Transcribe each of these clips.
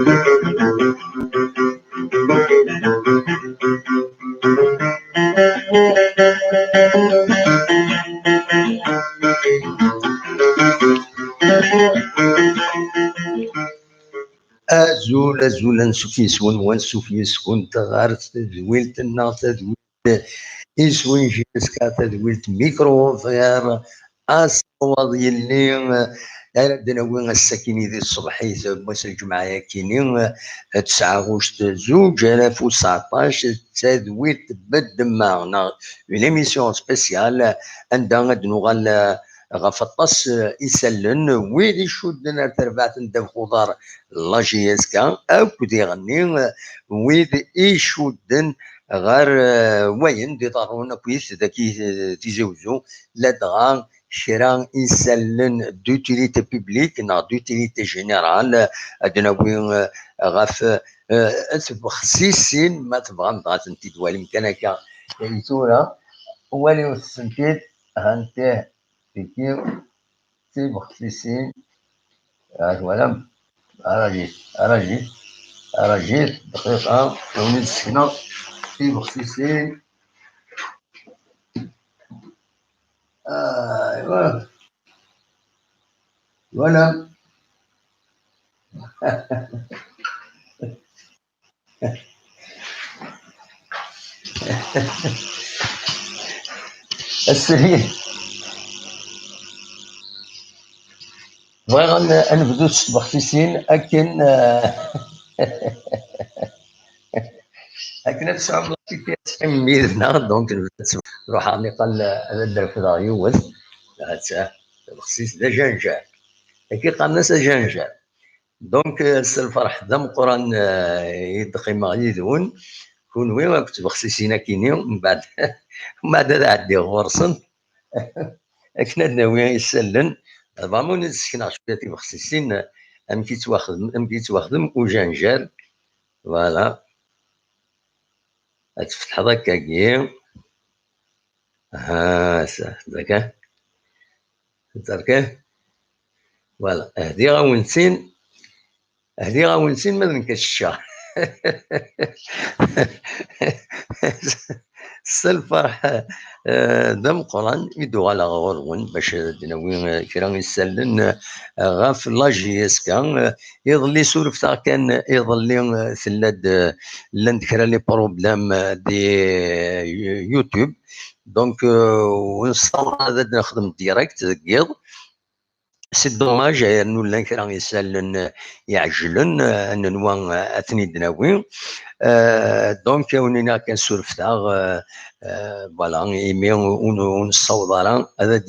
أزول أزول نسوفيس ونوان سوفيس كنت غارت تدويلت النار تدويلت إسوين جيسكا تدويلت ميكرو فير أصوات يلي عندنا وين الساكني ذي الصبحيت بس الجمعة كيني 2019 تدويلت بالدماغ اون ايميسيون سبيسيال عندها غاد نوغال غف الطاس يسلن ويلي شدنا تربعت ندب خضار لا جي اس كا اكد يغني ويد يشدن غير وين دي طارون كويس ذاكي تيزوزو لا دغا شرا يسلن دوتيليتي بوبليك نا دوتيليتي جينيرال عندنا وين غف خصيصين ما تبغى نبغى تنتي دوالي يمكن هكا يتورا ولي وسنتيت هانتيه تيكيو تي بخصيصين ولا أراجيت دقيقة كوني السكنة في بخصيصين أيوا ولا السرير بغينا نبدو بخصيصين أكن لكن تسعة بلاصتي تسعين ميدنا دونك نروح نقل هذا كذا يوث هذا بخصيص دا جنجال كي قال الناس جنجال دونك الفرح ذا مقران يدقي ما يدون كون وين كنت بخصيصينا كيني من بعد من بعد هذا عدي غورصن كنا ناوي يسلن ضامون نسكن عشبيتي بخصيصين ام كي تواخدم وجنجال فوالا تفتح هذاك كي ها ذاك دركه فوالا هذه غاونسين ما نكشها الفرح دم قران يدو على غورون باش دناوي كرا يسلن غاف لاجي اس كان يظلي سولف تاع كان يظلي ثلاد لند كرا لي بروبليم دي يوتيوب دونك ونصور هذا نخدم ديريكت قيض سي دوماج انو لا كرا يسالن يعجلن نوا اثني دناوي دونك ونينا كنسولف تاع فوالا ايمي ونصوض راه هذا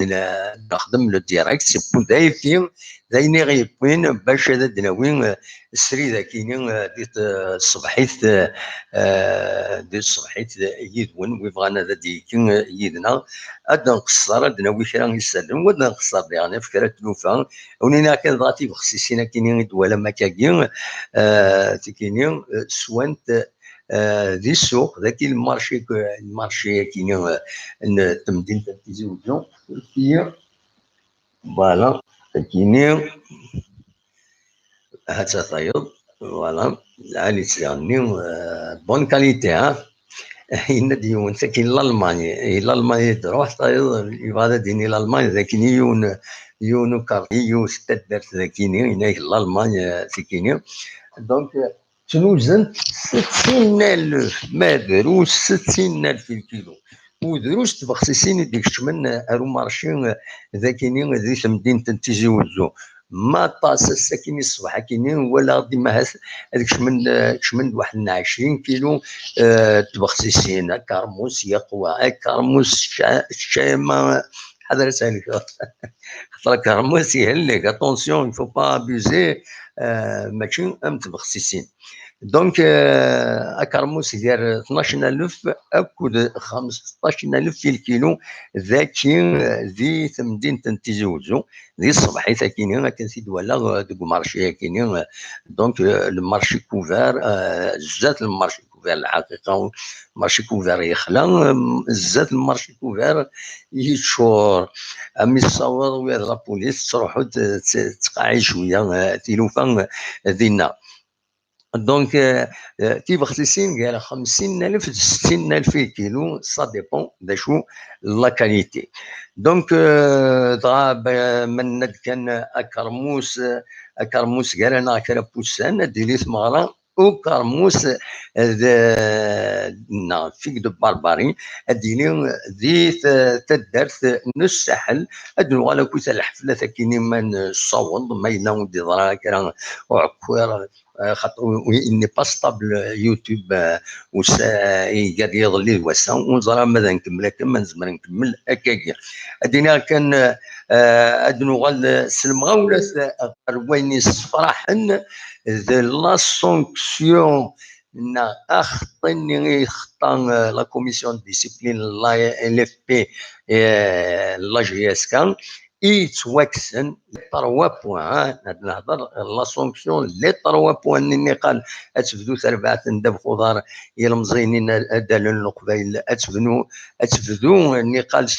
نخدم لو ديريكت سي بو دايفين دايني غيبين باش هذا دناوي السري ذاكيني ديت الصبحيت ديت الصبحيت يدون ويبغانا هذا ديكين يدنا هذا نقصر دناوي كرا يسلم ودنا نقصر يعني فكره تلوفا ونينا كان ضاتي بخصيصينا كيني دولا ما كاين تكيني سوانت ذي السوق ذاك المارشي كيني تمدين تيزي وجو هي فوالا كيني هذا طيب فوالا العالي تسيرني بون كاليتي ها هنا ديون ساكن الالماني تروح طيب يبغى ديني الالماني ذاك يونو كاريو ستدرت ذاكيني هناك الالماني ساكيني دونك تنوزن 60,000 ما دروش 60,000 الكيلو ودروش تبخصيسين ديك الشمن ارو مارشي ذاكيني ذي مدينة تيزي وزو ما طاس الساكني الصباح كيني ولا ديما هذيك شمن واحد 20 كيلو تبخصيسين كرموس يقوى كرموس الشامة حضر سالك خاطر كرموس يهلك اتونسيون يفو با ابوزي ماشي ام تبخصيسين دونك اكرموس يدير 12,000 اكد 15,000 في الكيلو ذاكي ذي تمدين تنتيزي وزو ذي الصباح كاينين كان سيد ولا دوك مارشي كاينين دونك المارشي كوفار زات المارشي كوفار الحقيقه مارشي كوفار يخلى زات المارشي كوفار يشور امي الصور ويا لابوليس تروحوا تقاعي شويه تيلوفا دينا دونك تيب خصيصين قال 50,000 ل 60,000 كيلو، سا ديبون دا شو لا كاليتي. دونك ضرب من كان اكرموس قال انا كربوسان ديلي ثمارا او كرموس فيك دو بارباري اديني ذي تدرت نص ساحل ادنو على كوتا الحفله كيني ما نصوض ما يناو دي ضرا كرا وعكوير خاطر اني با ستابل يوتيوب قاعد يضلي وسا ونزرا ماذا نكمل هكا ما نزمر نكمل هكاكيا ادينا كان ادنو غال سلمغا ولا وين يصفرحن لا سونكسيون نا اخطني خطان لا كوميسيون ديسيبلين لا ال اف بي لا جي اس كان يتوكسن لي 3 بوان. نهضر لا سونكسيون لي 3 بوان اللي قال اتفدو تربعه ندب خضار يا المزينين دالون القبايل اتفدو اللي قال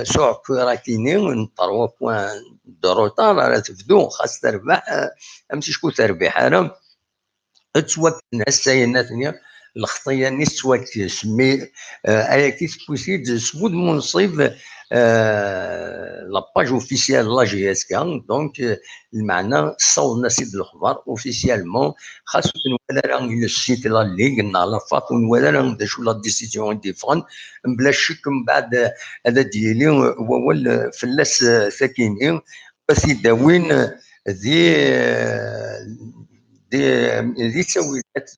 سوع كوراكيني 3 بوان دو روتار راه تفدو خاص تربح امشي شكون تربح انا اتوكسن هسه ثانيه الخطيه ني توكس مي كيف بوسيد سبود منصب لاباج اوفيسيال لا جي اس كان. دونك المعنى صوتنا سيد الاخبار اوفيسيالمون خاصو ولا راه السيت لا اللي قلنا على فاطون ولا راه دا شو لا ديسيزيون ديفون بلا شك. من بعد هذا ديالي هو فلاس ساكنين بس يداوين ذي ذي تسويلات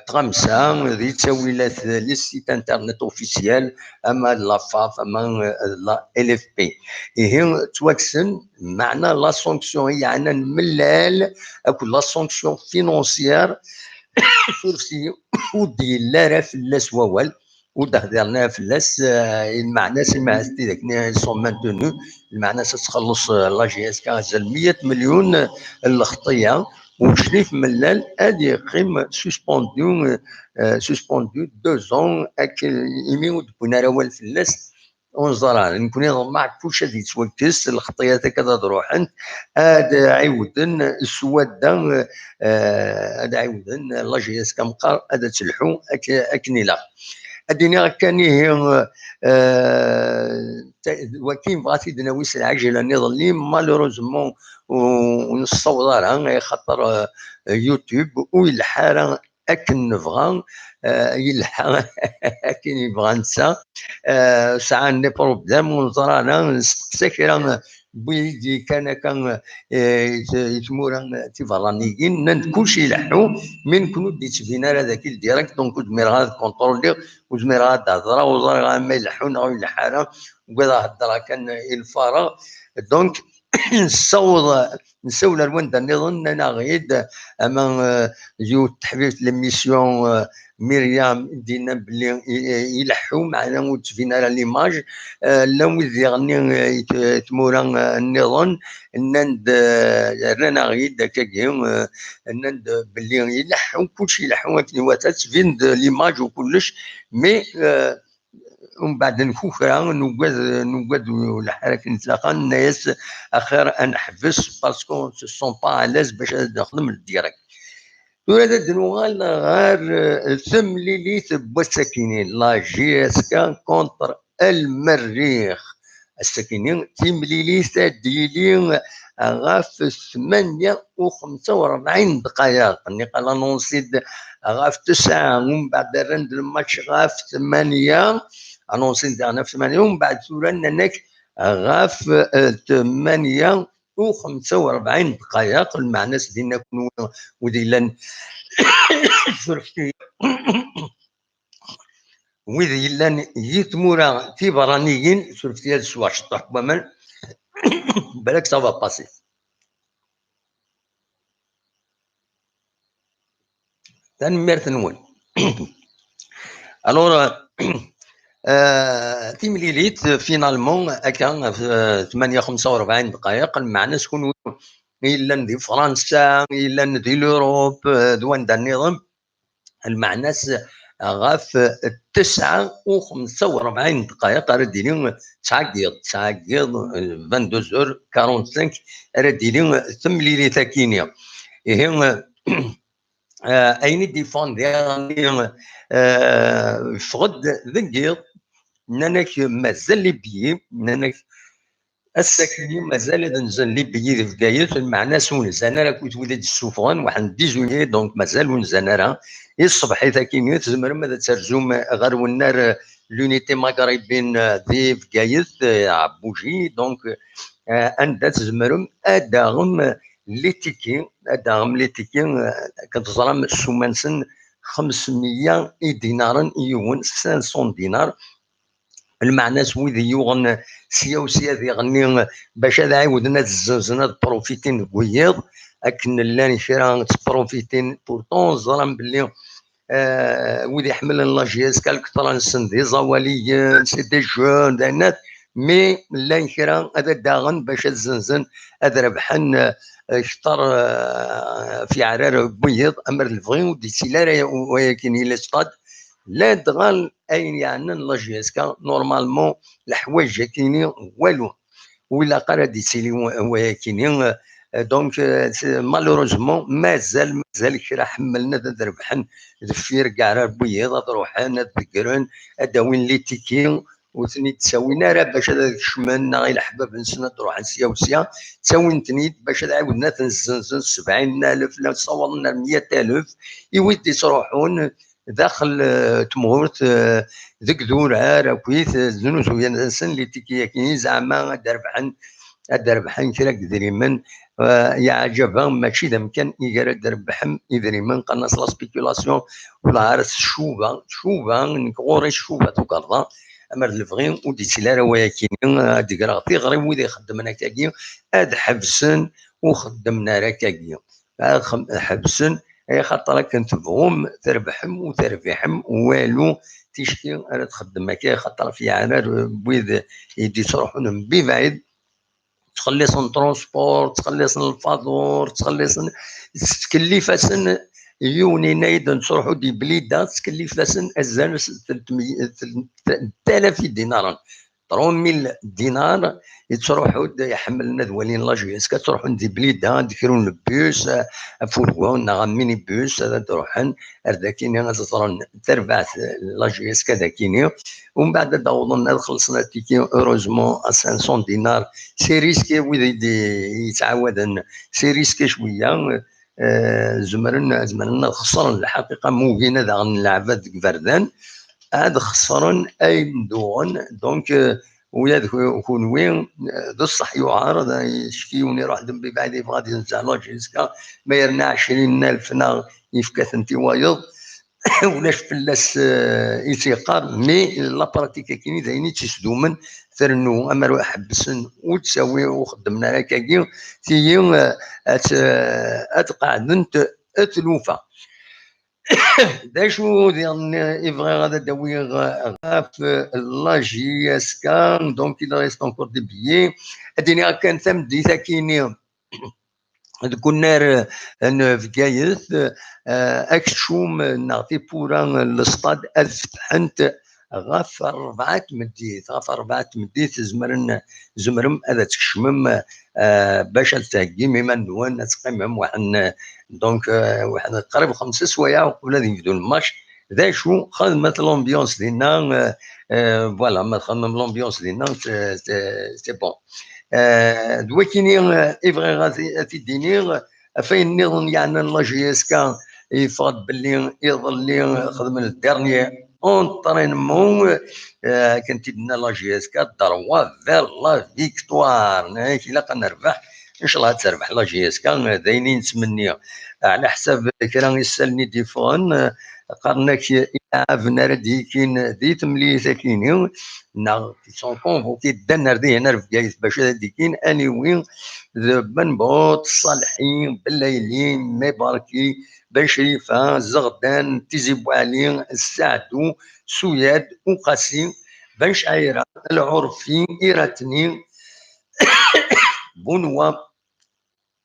تغمسه ذي تسويلات لي سيت انترنت اوفيسيال اما لافاف اما لا ال اف بي هي توكسن. معنى لا سونكسيون هي عنا الملال اكو لا سونكسيون فينونسيير سورسي ودي لا راه فلاس ووال ودهدرنا فلاس المعنى سمع ذاك سون مانتونو المعنى تخلص لا جي اس كا 100 مليون الخطيه وشريف ملال هذه يقيم سوسبوندو 2 زون يميود كنا راه الفلاس ونزران نكون نضمع كلشي هذه يتوكس الخطيه كذا تروح انت هذا عيودن السواده هذا عيودن لا جي اس كمقار هذا تلحو اكنيلا الدنيا كان هي وكيم بغات يدناويس العجله نظلي مالوروزمون ونصورها خاطر يوتيوب ويلحى اكن نبغى يلحى اكن يبغى نسى ساعه عندي بروبليم ونظرانا نستقسى كي بويدي كان يتمورا تيفرانيين كلشي يلحو من كنو ديت فينا هذاك الديريكت دونك دمير هذا كونترولي وزمير هذا هضره وزرا ما يلحونا ويلحانا وكذا هضره كان الفراغ. دونك نسول الوندا نظن انا غيد اما جو تحبيت ليميسيون مريم دينا بلي يلحو معنا وتفينا ليماج لو يغني تمورا النظن نند رانا غيد كاكيم نند بلي يلحو كلشي يلحو واتات فين ليماج وكلش مي ومن بعد نفوكرا نوقد الحركه نتلاقى الناس اخر نحبس باسكو سو سون با الاز باش نخدم الديريكت. هذا دنوغال غير ثم ليليت بوساكينين لا جي اس كان كونتر المريخ الساكنين تيم ليليت ديلي غاف 48 دقائق اللي قال انونسيد غاف 9 ومن بعد رند الماتش غاف 8 انونسيد غاف 8 ومن بعد سولنا انك غاف 8 و45 دقائق. المعنى سدينا كون وديلان وذي لان يتمورا تيبرانيين سورفتي هذا السوا شطح بمن بالك سافا باسي. تنمير نقول الوغ تيمليليت فينالمون هكا في 45 دقائق. المعنى شكون الا ندي فرنسا الا ندي لوروب دوان دا النظام. المعنى غاف 9 و45 دقائق راه ديري تعقيض 22 h 45 راه ديري ثمليلي تاكينيا هي اين ديفوندي راني فقد ذكيض نانك مازال لي بيي نانك الساكنين مازال نزل لي بيي في بكاير المعنى سونس انا راه كنت ولاد السوفغان واحد ديزوني دونك مازال ونزل راه الصبح اذا كاين تزمر ماذا ترجم غير والنار لونيتي مغربين دي بكاير عبوجي دونك عندها تزمرم اداغم لي تيكي كتظلم سومانسن 500 دينارا يون 500 دينار المعنى سويد يوغن سيا وسيا ذي غني باش هذا عاودنا تزنزنا بروفيتين كويض اكن لاني شرا تبروفيتين بورتون ظلم باللي وذي يحمل لا جي اس كالكترا نسن دي زواليين سي دي جون دانات مي لا كرا هذا داغن باش تزنزن هذا ربحن شطر في عرار بيض امر الفغي ودي سيلارا ولكن الى سطاد لا دغال اين يعني لا جي اس كا نورمالمون الحوايج كاينين والو ولا قرا دي سيلي ولكن دونك مالوروزمون مازال كرا حملنا ذا ربحن ذفير كاع راه بيض تروحان تذكرن اداوين لي تيكي وثني تساوينا راه باش هذاك الشمال غير الحباب نسنا تروح نسيا وسيا تساوين تنيت باش عاودنا تنزنزن 70,000 لا تصورنا 100,000 يودي تروحون داخل تمورت ذيك ذورار كويت زنوز ويا نسن اللي تيكي كاين زعما دربحن كرا كدريمن يا عجبا ماشي ذا مكان يقرا دربحم يدريمن قناص لا سبيكولاسيون ولا عرس شوبه نكوري شوبه تقرضا امر الفغي ودي سيلارا ولكن ديكرا تيغري ويدي يخدمنا كاكي اد حبسن وخدمنا راه كاكي حبسن اي خاطر كنت بغوم تربحم وتربحم والو تيشكي راه تخدم هكا خاطر في عرار بويد يدي تروحون ببعيد تخلصن ترونسبور تخلصن الفادور تخلصن تكلفاسن يوني نايد تروحوا دي بليدات تكلفاسن ازال 3000 دينار 3000 دينار تروحوا يحملنا ذوالين لاجي اسكا تروحوا دي بليدات ديروا البوس فورغون ميني بوس تروحن ارداكيني تطرن تربع لاجي اسكا ذاكيني ومن بعد داوضنا خلصنا تيكي اوروزمون 500 دينار سي ريسكي ويدي يتعاودن سي ريسكي شويه زمرنا خسرن الحقيقه موجينا ذا العباد فردان عاد خسرن اي ندون دونك ويا كونوين ذو الصح يعارض يشكيوني روح دم بعد يبغى ينزع لوجيسكا ما يرنا 20,000 يفكث انت وايض ولاش فلاس يتيقار مي لا براتيك كاين ذايني تيسدومن ثرنو اما روح حبسن وتساوي وخدمنا لك كي تي اتقعدنت اتلوفا داشو ديال يبغي غادا داوي غاف لا جي اس كان دونك il reste encore des billets اديني كان ثم ديتا كيني كنا في كايث اكشوم نعطي بورا الاصطاد فتحنت غاف 4 مديت زمرم هذا تكشمم باش تهكي مما نوان تقيمهم واحد دونك واحد قريب 5 سوايع قبل غادي نبداو الماتش ذا شو خدمت لومبيونس ديالنا فوالا ما خدم لومبيونس ديالنا سي بون دوكيني يبغي غادي تديني فين نظن يعني لا جي اس كان يفرض باللي يظل لي خدم الدرني اونطرينمون كنت دنا لا جي اس كا دروا فير لا فيكتوار الا نربح ان شاء الله تربح لا جي اس كا داينين نتمنى على حساب كرا يسالني ديفون قرناك عافنا ردي كاين ديت ملي ساكينين نا سون كونفوكي دنا ردي هنا في كايس باش هادي كاين اني وين بنبوط الصالحين بالليلين مباركي بشريفه زغدان تيزي بوعلي السعدو سوياد وقاسي بن شعيره العرفي ايراتني بنوا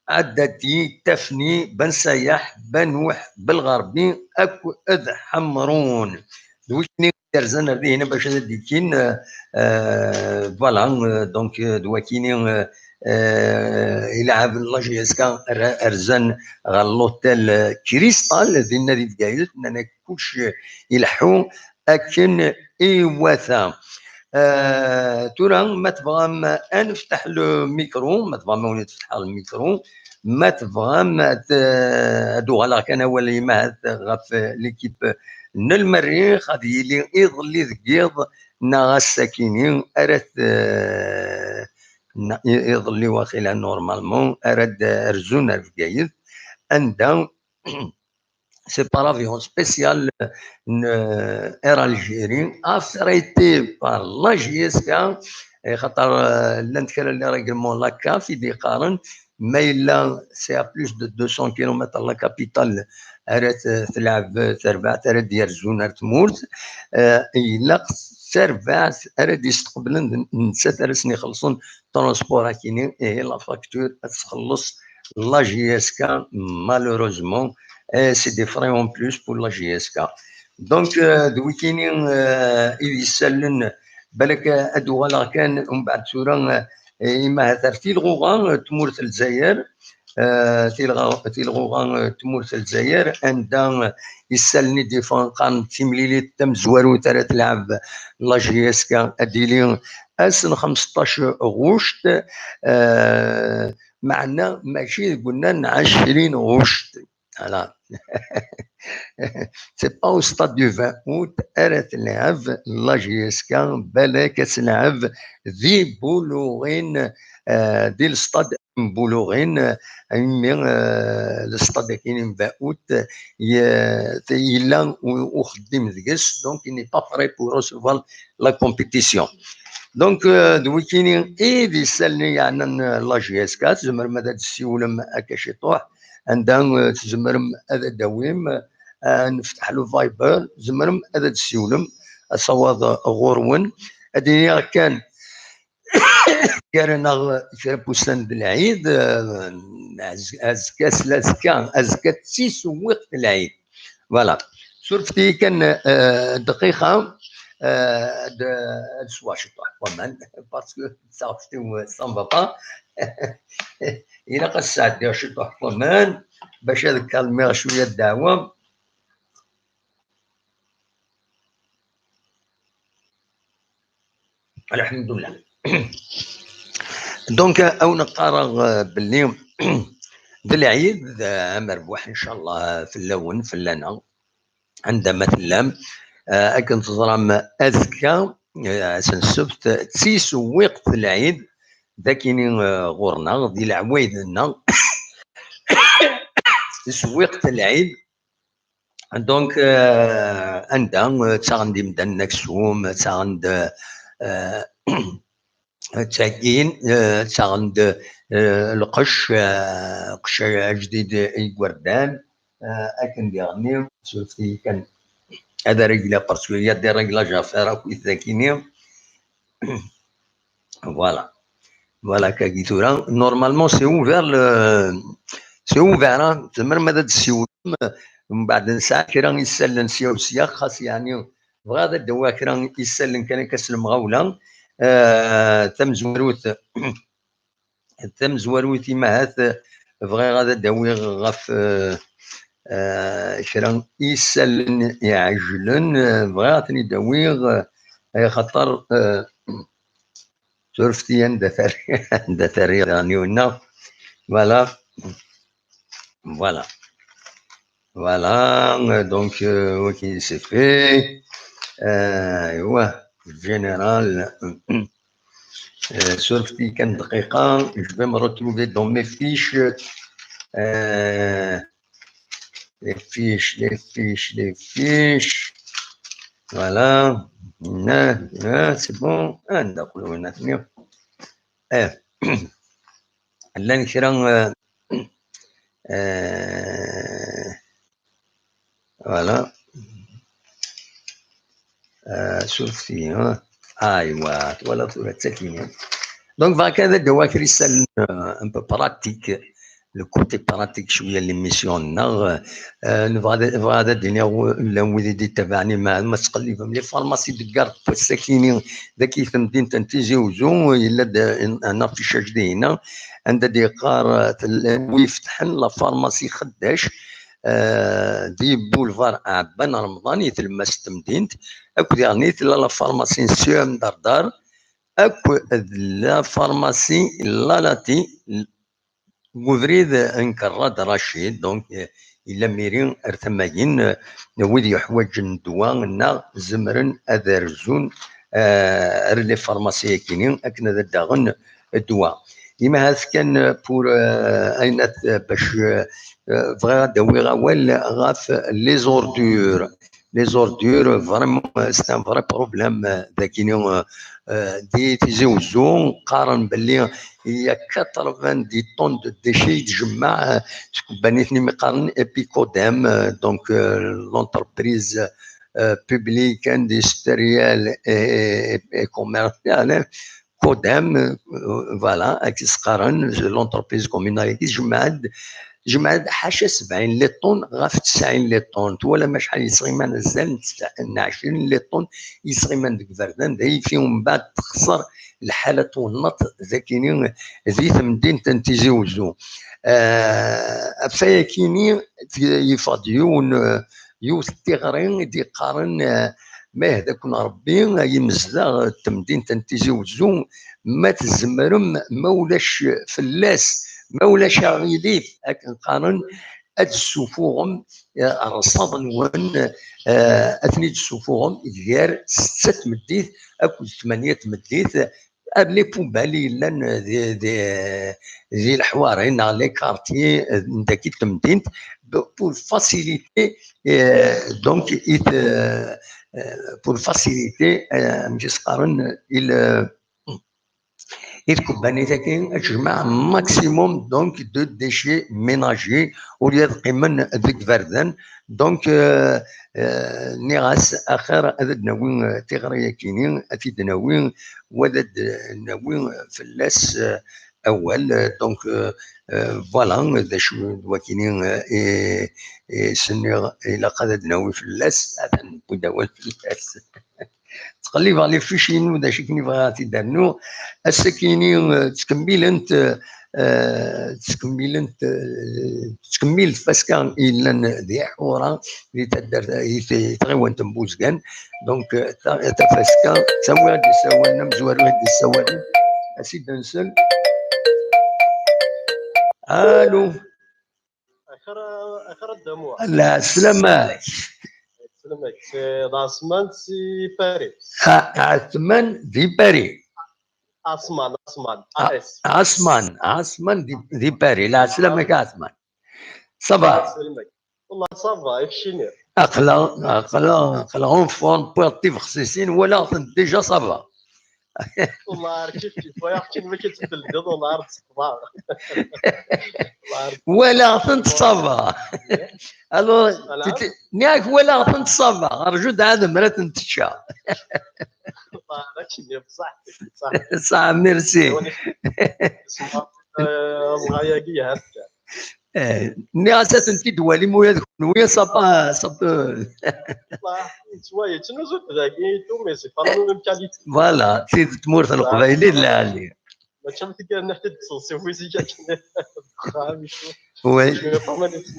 عدتي تفني بن سياح بنوح بالغربي اكو اذ حمرون دوشني درزنا هنا باش ديكين فوالا دونك دواكيني يلعب لاجيسكا ارزان غا لوتيل كريستال ديال نادي بكايد اننا كلشي يلحو اكن ايواثا. تورا ما تبغى نفتح لو ميكرو، ما تبغى ما تفتح الميكرو، ما تبغى هادو غالا كان هو اللي ما غاف ليكيب المريخ غادي يلي يظلي ذكيض نا الساكنين ارات يظلي واخيلا نورمالمون اراد رزون رفقايد عندها سي بارافيون سبيسيال اير الجيري افريتي بار لا جي اس كا خاطر لان كان اللي ريغلمون لاكا في ديقارن ما الا سي ا بلوس دو 200 كيلومتر لا كابيتال ارات تلعب تربع تراد ديال زونار تمورت الا تربع اراد يستقبلن نسات راسني يخلصون ترونسبور كاينين هي لا فاكتور تخلص لا جي اس كا مالوروزمون c'est des frais en plus pour la GSK. Donc, دويكيني يسالن بالك ادو غالا كان ومن بعد سورة إما هثر في الغوغا تمورت الجزائر في الغوغا تمورت الجزائر عندها يسالني ديفون قان تيمليلي تم زوارو ترى تلعب لا جي اس كا اديلي اسن 15 غشت معنا ماشي قلنا 20 غشت. Voilà. C'est pas au stade du 20 août, elle تلعب لا جي اس كا بالك تلعب ذي بولوغين دي الستاد بولوغين الستاد كاين 20 août يلا وخدم ذكس دونك il n'est pas prêt pour recevoir la compétition. دونك دويكيني دي سالني يعني لا جي اس كا زمر ماذا تسيولم اكاشي طوح عندها تزمرم هذا دويم نفتح له فايبر زمرم هذا تسيولم صواد غورون هذه كان كارنا بوسان العيد ازكا سلاسكا ازكا تسيس وقت العيد فوالا صرفتي كان دقيقه سواش طبعا باسكو صافي سان با إلا قصة دير شي تحكمان باش هذاك كالميغ شوية الدعوة. الحمد لله. دونك او نقارغ باللي بالعيد مربوح ان شاء الله في اللون في اللنا عندما مثلا اكن تزرم اذكى السبت تسيس وقت العيد ذاكيني غورنا ديال عوايدنا تسويق العيد دونك عندها تاغندي مدن نكسوم تاغند تاكين تاغند القش قش جديد يقردان اكن ديغني شفتي كان هذا رجله باسكو هي دي رجلاج افير كويس ذاكيني فوالا فوالا كاكيتورا نورمالمون سي اوفير سي اوفير تمر ماذا تسيو من بعد نساء كرا يسلن سيا وسيا خاص يعني بغا هذا الدواء كرا يسلن كان كسلم غولا تم زوروت تم زوروت ما هات بغا هذا الدواء غف كرا يسلن يعجلن بغا ثاني دواء خطر شرفتي عند ثري يعني ونا فوالا فوالا فوالا دونك وكي سي في ايوا جينيرال شرفتي كان دقيقة جو في me retrouver dans mes fiches les fiches voilà c'est bon ندخلوا هنا ثاني لا نكرا فوالا شوفتي ايوا ولا ثلاثة كيمياء دونك هكذا الدواء كريستال ان بو براتيك لو كوتي براتيك شويه لي ميسيوننا. نبغى هذا الدنيا ولا وليدي تبعني ما تقلبهم لي فارماسي دكار الساكنين ذاك في مدينه تنتيجي وزو الا انا في شاجدي هنا عند ديقار ويفتحن لا فارماسي خداش دي بولفار عبان رمضان يتلمس تمدينت اكو ديغنيت لا فارماسي سيوم دار اكو لا فارماسي لا لاتي مفريد انكراد رشيد دونك الا ميرين ارتماين ويد يحوج الدواء نا زمرن اذرزون رلي فارماسي كينين اكن ذا داغن الدواء إما هذا كان بور اين باش بغا داوي غوال غاف لي زوردور لي زوردور فريمون سي ان فري بروبليم ذاكيني دي تيزيوزو قارن باللي هي 90 دي طون دو ديشي يتجمع بانتني مقارن ابيكودام دونك لونتربريز بوبليك اندستريال اي كوميرسيال كودام فوالا اكس قارن لونتربريز كوميناليتي جمعت حاشا 70 لي طون غاف 90 لي طون ولا ما شحال يصغي ما نزل 20 لي طون يصغي من ديك فردان داي فيهم بعد تخسر الحالة والنط ذاكيني ذي ثمدين تنتيجي وزو فايكيني يفضيون يوث تيغرين دي قارن ما هذاك ربي يمزلا التمدين تنتيجي وزو ما تزمرم ما ولاش فلاس ما ولاش غيليف لكن قارن السفوغم رصاد نون اثني السفوغم ديال 6 مديث اكو 8 مديث لي بوبالي لان ذي الحوارين على لي كارتي نداكي تمدينت بور فاسيليتي دونك بور فاسيليتي ماشي سقارن الكوباني تاكين اجمع ماكسيموم دونك دو ديشي ميناجي وليد قيمن ذيك فردان دونك نيغاس اخر هذا ناوي تيغريا كينين افيد ناوي وذا ناوي فلاس اول دونك فوالا ذا شو وكينين سنيغ الى قد ناوي فلاس هذا نبدا فلاس تقلب على فيشين ودا شي كني بغاتي دارنو السكيني تكملنت تكمل فاسكان إلا ذي حورا اللي تدار تغيوان تنبوزكان دونك تفاسكان تسوي هاد السوالنا مزوار هاد السوالنا اسيد نسل الو اخر الدموع لا سلامات سلامك سي داسمان سي باريس عثمان دي باري عثمان عثمان دي باري لا سلامك عثمان صباح سلمك والله صافا يفشيني اقلا اون فورم بواتيف خصيصين ولا ديجا صافا والله كيف ويحكي ما كتبدل والله عرفت الصباح ولا ثنت صافا الو نياك ولا ثنت صافا ارجو عاد مرات نتشا والله لكن بصح صح ميرسي الغاياقي هكا نياسات انت دوالي مويا ويا صبا صب والله شويه تنوزو ذاكي تو مي سي با ميم كاليتي فوالا تزيد تمورث القبايلي لا علي ما تشوف كان نحتاج تصوصي ويزي كان وي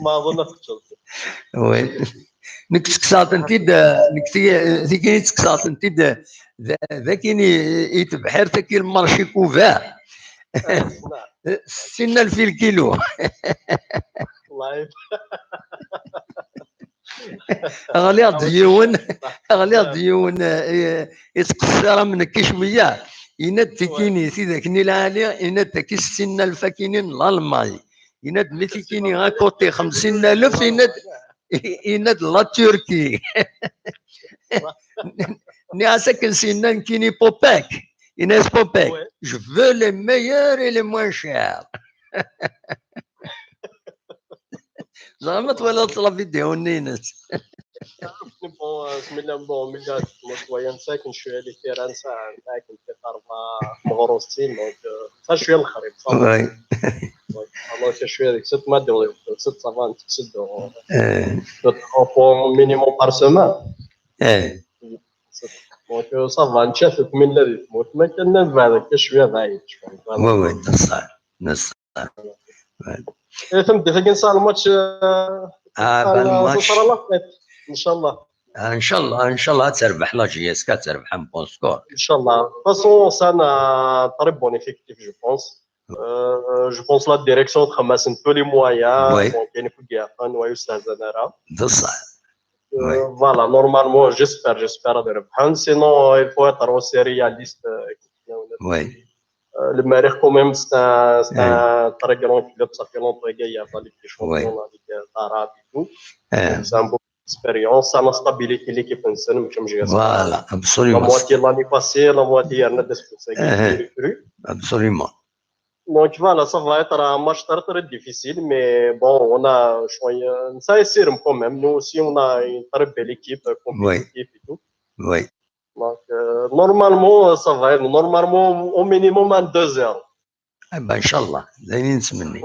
ما اظن وي نكسكسات انت ذي كاين تكسات انت ذاكين يتبحر تاكي المارشي كوفا 60,000 الكيلو والله غالي ديون يتقصر منك شويه يناد تكيني سيدك العالي يناد تكي 60,000 كينين الالماني يناد ملي كيني غا كوتي 50,000 يناد لا تركي ناس كنسينا كيني بوباك يناد بوباك جو فو لي ميور اي لي موان شير زعما تولات لا فيديو نينس بسم الله بون ملي شويه نساكن شويه اللي فرنسا ساكن في قرب مغروسين دونك شويه الخريب وي والله كشويه هذيك 6 ما دير 6 صافا تسد اه 3 مينيموم بار سومان اه دونك صافا نشافك من الذي تموت ما كان بعد كشويه ضعيف شويه وي فوالا وي نصح نصح فهمتي ثاني نصار الماتش بان ce الماتش sera la fête ان شاء الله ان شاء الله ان شاء الله تربح لا جي اس كا تربح ان بون سكور Inch'Allah. De toute façon, ça a un très bon effectif, je pense. Je pense la direction ramasse tous les moyens. وي Donc, il y a une fougue à noyer ça Zanera. بصح وي Voilà, normalement, j'espère de reprendre. Sinon, il faut être aussi réaliste. وي Le Marek, quand même, c'est اه un très grand club. Ça fait longtemps qu'il y a la Ligue des وي Champions, la Ligue d'Arabe et tout. Donc, اه c'est un beaucoup d'expérience. Ça a la stabilité de l'équipe en scène, comme je l'espère. فوالا La ابسوليومون moitié de l'année passée, la moitié il y a des اه recrues. ابسوليومون Donc voilà, ça va être un match très très difficile, mais bon, on a ça essaie quand même. Nous aussi, on a une très belle équipe وي compétitive et tout. وي Donc normalement, ça va être normalement au minimum un 2-0. ان شاء الله زين نتمني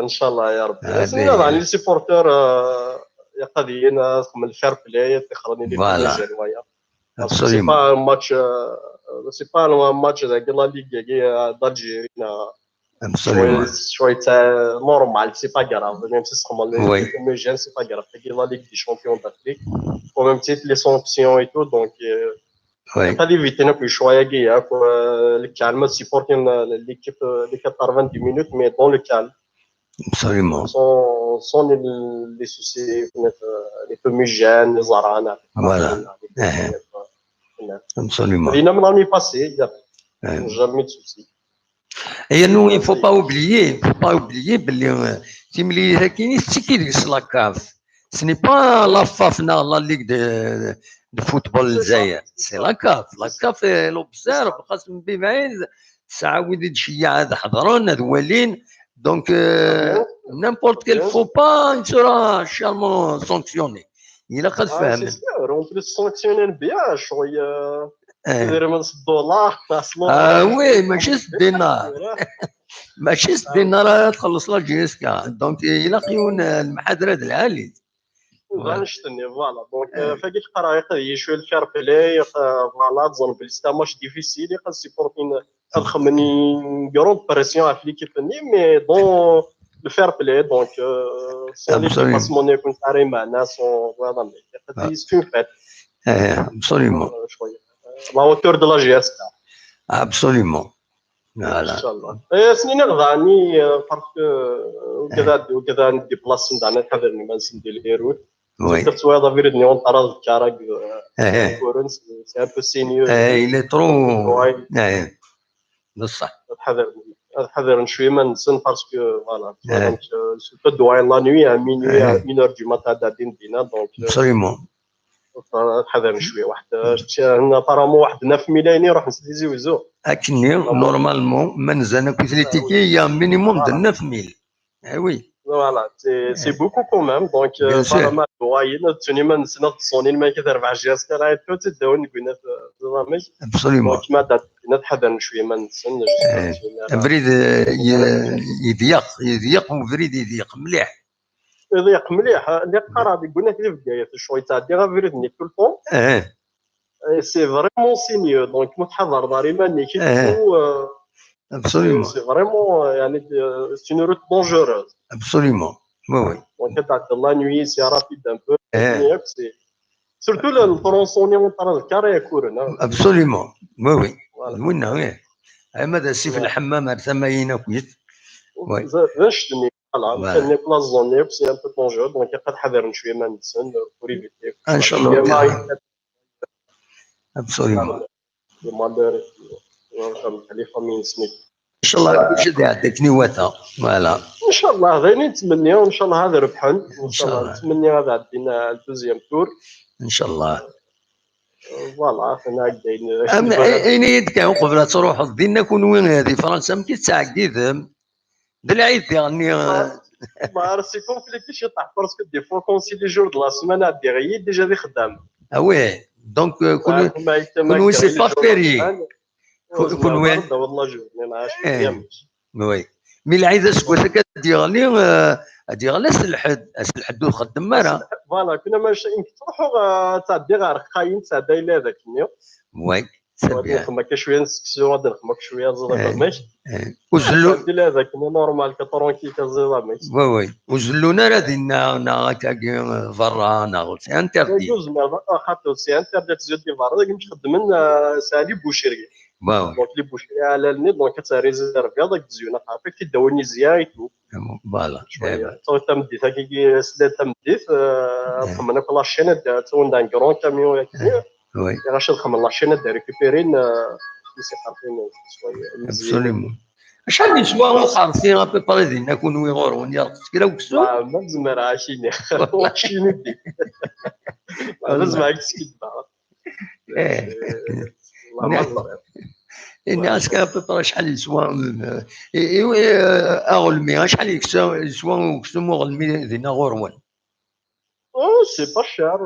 Inch'Allah, ya Rabbi. هذه سنين les supporters قاعدين من الفير بلاي تخرجني لي كل فوالا الجنوايا. Parce que ابسوليومون c'est pas un match de la Ligue d'Algérie. ابسوليومون شوية normal, c'est pas grave. Même si c'est وي homogène, c'est pas grave. C'est la Ligue des Champions d'Afrique. Au même titre, les sanctions et tout. Donc, وي pas d'éviter non plus شوية le calme, supporter l'équipe les 90 minutes, mais dans le calme, ابسوليومون sans les soucis, les fumigènes, les aranes. فوالا اه ابسوليومون Rien من l'année passée, il n'y a jamais de soucis. هي نو il faut pas oublier باللي تيم اللي كاينين حتى كيدير لا كاف سني با لا فافنا لا ليغ دو فوتبول الجزائر سي لا كاف لوبزيرف خاصهم بمعين تعاود تشيع هذا حضرون هذا والين دونك نيمبورت كيل فو با نتورا شالمون سانكسيوني الا قد سي فهمنا سيور اون بليس سانكسيونين بيان شويه كيدير من الدولار وي ماشي الدينار ماشي الدينار تخلص لا جي اس كا دونك الا قيون المحاضره العالي غنشتني فوالا دونك فاكي تقرا يقضي شويه الفير بلاي فوالا تظن بلي ستا ماتش ديفيسيل يقد سيبورتين تخمني كرون بريسيون في ليكيب ني مي دون الفير بلاي دونك سون لي ديباسمون يكون تاري معنا سون فوالا مي سي اون فيت ابسوليومون شويه لا هوتور دو لا جي اس ابسوليومون ان شاء الله سنين غداني باسكو وكذا ندي بلاصه عندنا حضرني ما ندير الهيروت تذكرت سوايا فيردني اون طرا الكراك كورن سي ان بو سينيور il est trop بصح حذر شويه ما نسن باسكو فوالا سورتو دوين لا نوي مينوي 1 اور دو ماتان دادين دينا دونك ابسوليومون حذر شويه واحد هنا طرامو واحد 9 ملايين يروح نسيزيوزو اكني نورمالمون منزل كنت لي تيكي يا مينيموم د 9000 وي Voilà, c'est beaucoup quand même. Donc, vraiment, tu m'as dit que son île m'a كتر بعجز كلا توت الدون قلنا زعما ابسوليومون كما دات نتحضر شويه ما نسن بريد يضيق وفريد يضيق مليح يضيق مليح اللي قرا قلنا في البدايه شويه تعدي غير فريدني كل طون سي فريمون سينيو دونك متحضر داريما ني كي ابسوليومون سي فريمون يعني سي اون روت دونجوروز ابسوليومون وي دونك تاع لا نوي سي رابيد ان بو سي سورتو الفرونسوني ونطرا الكاري كورنا ابسوليومون وي وين وي ماذا سي في الحمام ثمانين كويت وي شتني فوالا كان بلاص زوني سي ان بو دونجور دونك قد حذر شويه ما نسن بوريفيتي ان شاء الله ابسوليومون مالور لي فامي سنيك ان شاء الله بجد عندك نواتا فوالا ان شاء الله غادي نتمنى وان شاء الله هذا ربحن ان شاء الله نتمنى هذا عندنا الدوزيام تور ان شاء الله فوالا حنا قاعدين اين يدك قبل تروح دينا كون وين هذه فرنسا ما كتعقد بالعيد يعني ما عرفت سي كومبليكي شي طاح باسكو دي فوا كونسي لي جور دو لا سيمانه دي غي ديجا دي خدام وي دونك كون وين سي با فيري كون وين والله جو ما عرفتش وي مي العيد اسكو كديغلي غادي السلحد وخدم مرة. فوالا كنا ماشي يمكن تروحوا تعدي غير خاين تاع دايله هذاك النيو. وي سي غادي بيان. نخدم هكا شويه نسكسيو، غادي نخدم هكا شويه زلاميك. وزلو تعدي هذاك نورمال كترونكي كزلاميك. وي وزلونا غادي هكا برا ناغل سي انتردي. جوج مرات خاطر سي انتردي تزيد دي برا داك مش خدمن سالي بوشيري. واو دونك لي بوشيري على النيت دونك كتريزيرفي هذاك تزيونا عارفك كيداوني زيايتو فوالا شويه تو تمديت هكا سداد تمديت خمنا في لاشين تون دان كرون كاميون ياك وي غاش نخمم لاشين دا ريكوبيرين سي عارفين شويه مزيان. ابسوليمون. شحال يسوا خارسين ابي بري دينا كون ويغور ونيا تسكرا وكسو. ما زمر عاشيني وحشيني دي لازم معاك تسكت بقى. والله ما الناس كان بطل شحال يسوا اغلمي شحال يسوا وكسو مغلمي دينا غوروان. سي با شير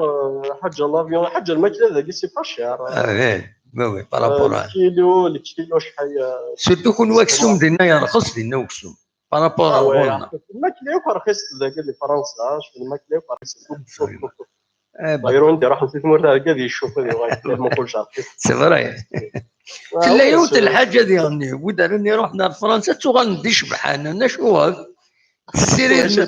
حاجه لافيون حاجه الماكله ذاك سي با شير. وي بارابور الكيلو شحال سيرتو كون واكسوم دينا يرخص دينا وكسوم بارابور غورنا. الماكله رخيص ذاك اللي فرنسا شوف الماكله رخيص. غيرون ندير واحد التمر تاع هكا يشوف هذه ما نقولش رخيص. سي فري كل يوم الحاجه ديالني ودارني رحنا لفرنسا تو غندي شبحان انا شو السيريزم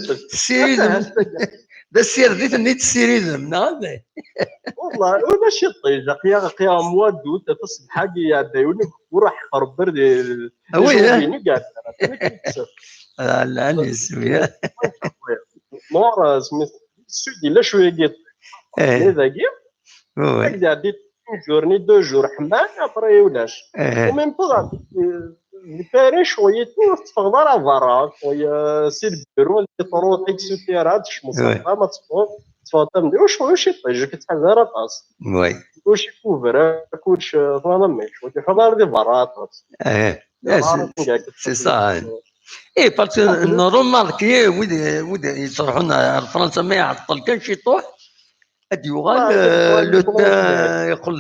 ده السير ديت نيت السيريزم نعم والله ماشي طيب قيا موا دوت تصبح حاجه دايوني وراح خربر وي قاعد لا نسمي نور سميت السودي لا شويه قيت ذاكي هكذا عديت جورني دو جور حمام ابري ولاش وميم با باري شويه تفضل على برا شويه سير بيرو تروح اكسوتيرا تشمس ما تفضل نديرو شويه شي طيج كتحل راطاس وي وشي كوفر كلش فوالا ماشي ودي حضر دي برا سي صا اي باسكو نورمال كي ودي يصرحونا فرنسا ما يعطل كان شي طوح هاد يوغال لو يقول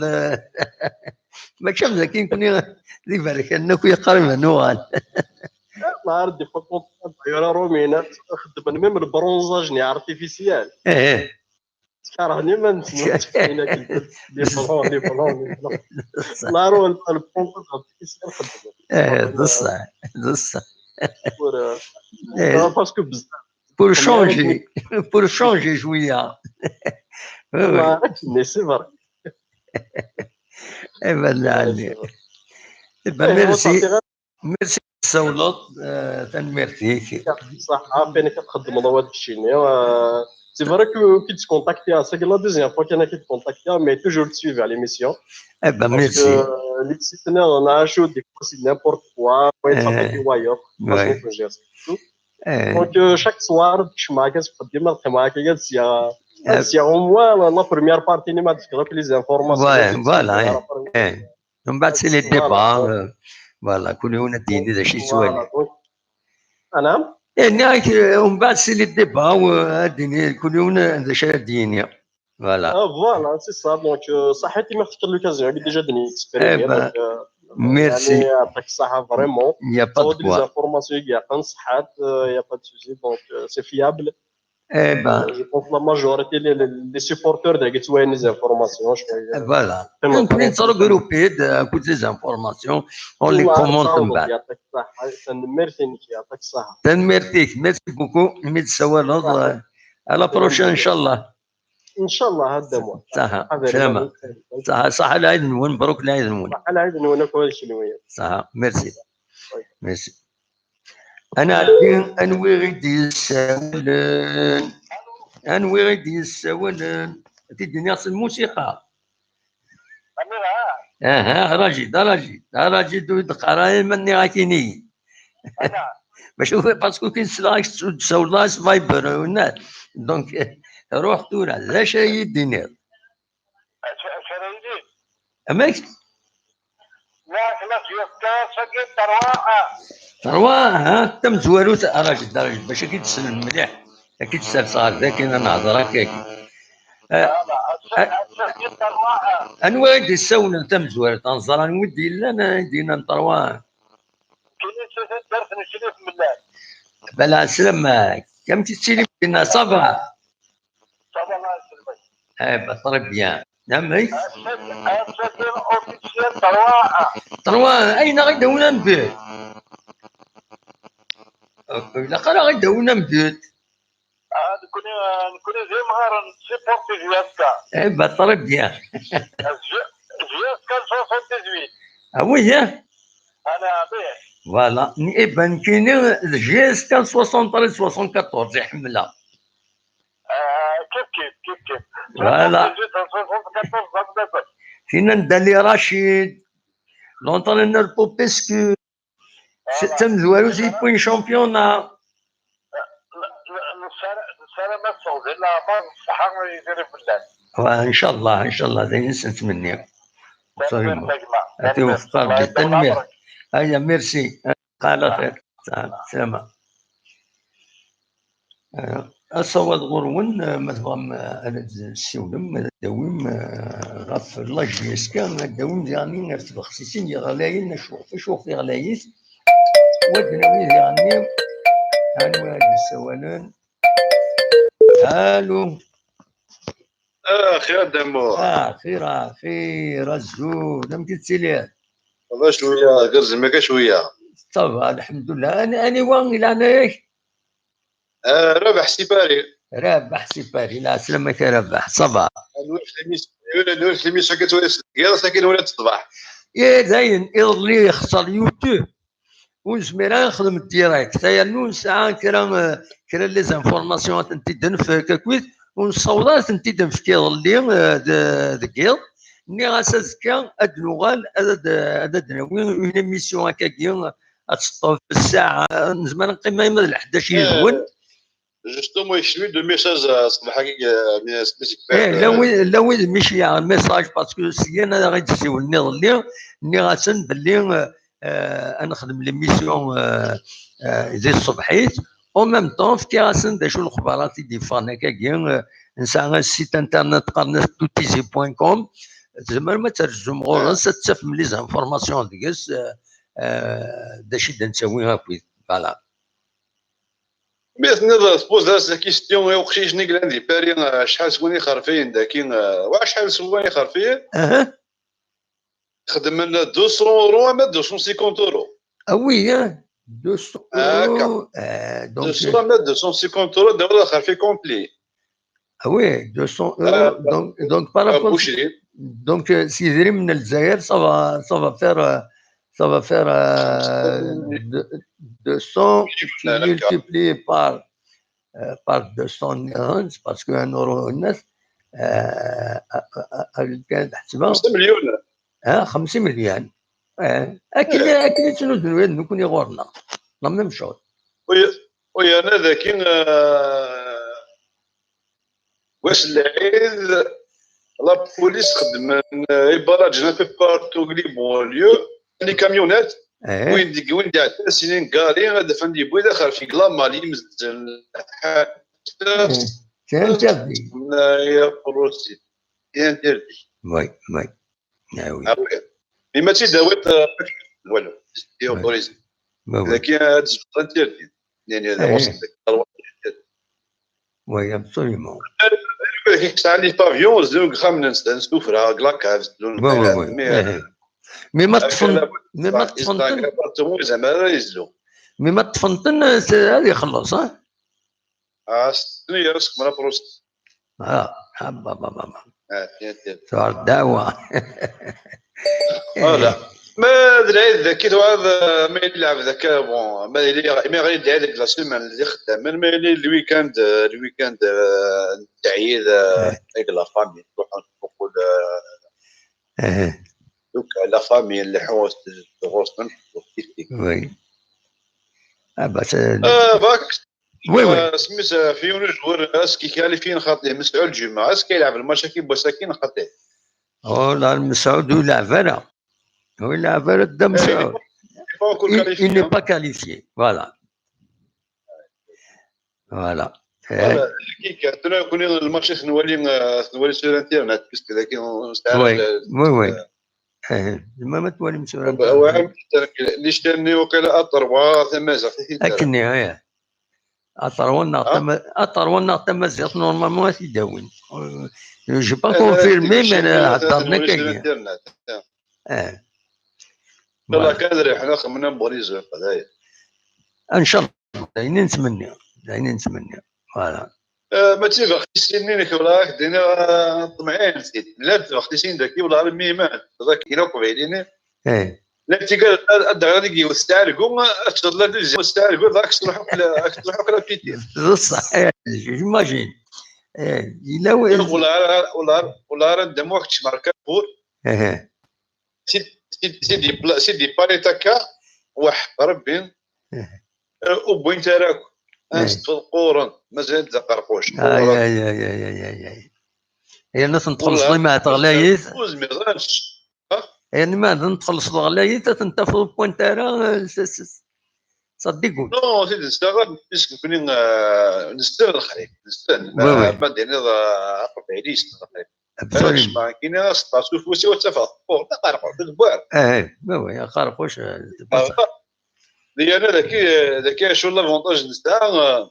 ما كان ذاك يكون ذي بالك انه قريب نوغال نهار دي فوتو طياره رومينات خدم ميم البرونزاج ني ارتيفيسيال كرهني ما نسمعش كاينه دي بلون نهار البونطو ارتيفيسيال خدم بصح باسكو بزاف pour changer شويه والله سي فري. علي ميرسي سولط تنميرتيك صح عارفين كتخدم ضوات الشيني سي فري كي تكونتاكتي سي لا دوزيام فوا كاين كي تكونتاكتي مي توجور تسويفي على ليميسيون ميرسي لي سيتنا نعيشو دي كوسي نيمبورت كوا ويتصافي وايور باش نجير دونك شاك سوار باش معاك تقدم نلقى معاك سي او موا لا بروميير بارتي اللي ما تفكرك لي زانفورماسيون فوالا من بعد سي لي ديبا فوالا كل يوم ديني ذا شي سؤال نعم يعني ومن بعد سي لي ديبا وديني كل يوم ذا شي ديني فوالا فوالا سي صا دونك صحيتي ما اختك لوكازيون ديجا دني اكسبيريمي ميرسي يعني يعطيك الصحه فريمون يا با دو لي زانفورماسيون كاع صحات يا با دو سوجي دونك سي فيابل. جو بونس لا ماجوريتي لي سيبورتور داك توين لي زانفورماسيون شويه فوالا كون نصرو جروبي كوت لي زانفورماسيون اون لي كومونت من بعد. يعطيك الصحه تنمرتي يعطيك الصحه. تنمرتيك ميرسي بوكو ميت سوالط على بروشين ان شاء الله. ان شاء الله هذا مو صح سلامة صح العيد نون مبروك العيد نون صح العيد نون كل شيء نويا صح ميرسي ميرسي. انا انوي غيدي الساولن انوي غيدي الساولن تديني اصل الموسيقى راجي دو قراي مني غاكيني باش باسكو كاين سلاك تسولاس فايبر ونات دونك روح تورا لا شيء يديني اماك لا سكت تروا تم زوارو راجل باش كي تسلم مليح كي تسال صار ذاك انا نهضر هكاك انواع دي السونا تم زوار تنظر نودي لا انا دينا نطروا كاين درت نشري في ملان. بلا سلامة كم تشيلي بينا صباح صافا الله يسلمك. بطري بيان نعم هي الشكل اوفيسيال تروا تروا أين غيدونا نبيت لا قرا غيدونا نبيت نكون زي مهار نسيبورتي جياسكا. بطري بيان جياسكا 78. وي انا به فوالا إبان كاينين جيسكا 73 74 يحملها كيف فوالا 14 فينا ندالي رشيد لونترينور بوبيسكو تم زوالو يكون شامبيونا السلامة السعودية لا ما الصحة يدير بالله. ان شاء الله ان شاء الله ذي نتمنى تنمير أتي تجمع وفقا بالتنمير هيا ميرسي على خير سلامة أصوات غرون مثلا أنا السولم دويم غف الله جيسكا دويم يعني في الخصيصين يغلاين شوف يغلايس ودناوي يعني هانو هاد السوالان الو خير دمو خير الزود لم تتسلي والله شويه غير زعما شويه طبعا الحمد لله انا وين الى انا رابح سيباري رابح سيباري لا سلامك رابح صباح نور الخميس كتولي غير ساكن ولا الصباح يا زين اللي يخسر يوتيوب ونزمير نخدم الديريكت تايا نون ساعه كرا لي زانفورماسيون تنتيدن في كاكويت ونصوضات تنتيدن في كيضلي دكيض ني غاسازكا اد نوغال اد ناوي اون ايميسيون هكاكيا تسطو في الساعه نزمان نقيم يما ل 11 يزون جوستومون يشوي دو ميساج صباح من سبيسيك لا وين ماشي ميساج باسكو سي انا غيتسيو نضلي ني غاسن باللي نخدم ليميسيون زي الصبحيت او ميم طون في كاسن دا شو الاخبارات اللي فان هكاكيا نسعى السيت انترنت قرنت توتيزي بوان كوم زعما ما ترجم غورس تسف من لي زانفورماسيون ديكس داش دا نسوي هاكويت فوالا بس نظر سبوز هذا كيستيون وقتيش نقل عندي باري شحال سواني خرفين داكين شحال سواني خرفين خدم لنا 200 اورو اما 250 اورو وي 200 اورو دونك 200 اما 250 اورو دابا خرفي كومبلي وي 200 اورو دونك بارابور دونك سي دري من الجزائر صافا فير 200 multiplié par 200 parce que 1 euro الناس كانت حسبها 5 مليون 5 مليون اكيد شنو نكون يغورنا لا ميم شوز وي انا ذاكي واش العيد لا بوليس خدم يبرج ان بو بارتو غليبون ليو لي كاميونات وين دي عاد سنين كاري هذا فندي بوي دخل في كلامالي مزال كان تردي يا بروسي كان تردي وي ناوي مي ماشي داويت والو ديو بوليس لكن هاد الزبطه تردي يعني هذا وصل وي ابسوليومون كيك ساعه لي بافيون زوج خامنس نسوفرا كلاكاز مي ما تفنطن مي ما تفنطن هذا يخلص شنو هي راسك مرا بروست بابا صار دعوة لا ما العيد ذاك هذا ما يلعب ذاك بون ما غير هذيك لا سيمان اللي خدام ما الويكاند تعيد هيك لا فامي نروحوا نقول دوك لا فامي اللي حوس غوستن وي بس باك وي سميت فيون جوار اسكي كالي فين خاطي مسعود الجمعه اسكي يلعب الماتش كي بوساكين خاطي لا المسعود يلعب انا هو يلعب انا قدام مسعود il n'est pas qualifié voilà كي كنا كنا الماتش نولي سور انترنت باسكو ذاك وي ما توالي مسؤول. وعام اللي شتاني وقيلا اطروا ثمازه اكني اطروا تمازيغ نورمالمون تيداوين. جو با كونفيرمي مي هضرنا كاين. والله كادر احنا خمنا بغريز هذايا ان شاء الله داينين نتمنى فوالا. ما تيبغي سنين ولا دينا طمعين لا وقت سين داكي ولا الميمان ذاك كيلو قبيلين لا تيقال الدغاني يستعرقوا اشتغل لا يستعرقوا ذاك تروحوا كلا بيتي صح جيماجين الا ولا راه وقت ماركا بور سيدي بالي تاكا واحد ربي وبوين تراك القورن مازال تقرقوش هي الناس نتخلص ما تغلايت يعني ما نتخلص غلايت تنتفض بوين ترى صدقوا نو سيدي نستغرب باسكو كوني نستاهل الخريف نستاهل ما دينا قبيليس علاش ما كاين ناس تاسو فوسي وتفاق لا قرقوش البوار وي قرقوش لي انا ذاك شو لافونتاج نتاع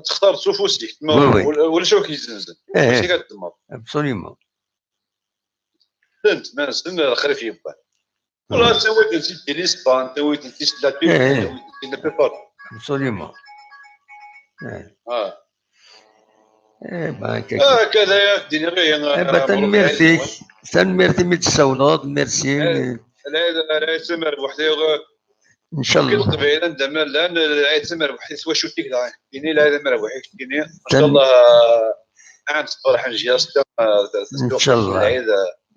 تختار سوفوسيك ولا شو كيزنزل ماشي كتدمر ابسوليومون فهمت ما نستنى الخريف يبقى والله سويت نسيت ليسبان سويت نسيت لا بيبار ابسوليومون هكذا يا الدنيا غير تنميرتي متسولط ميرسي لا يسمر وحده ان شاء الله كل قبيله عندما الان لا يسمر وحده سوا شو تيك كاينين لا يسمر وحده كاينين ان شاء الله عام صراحه نجياس ان شاء الله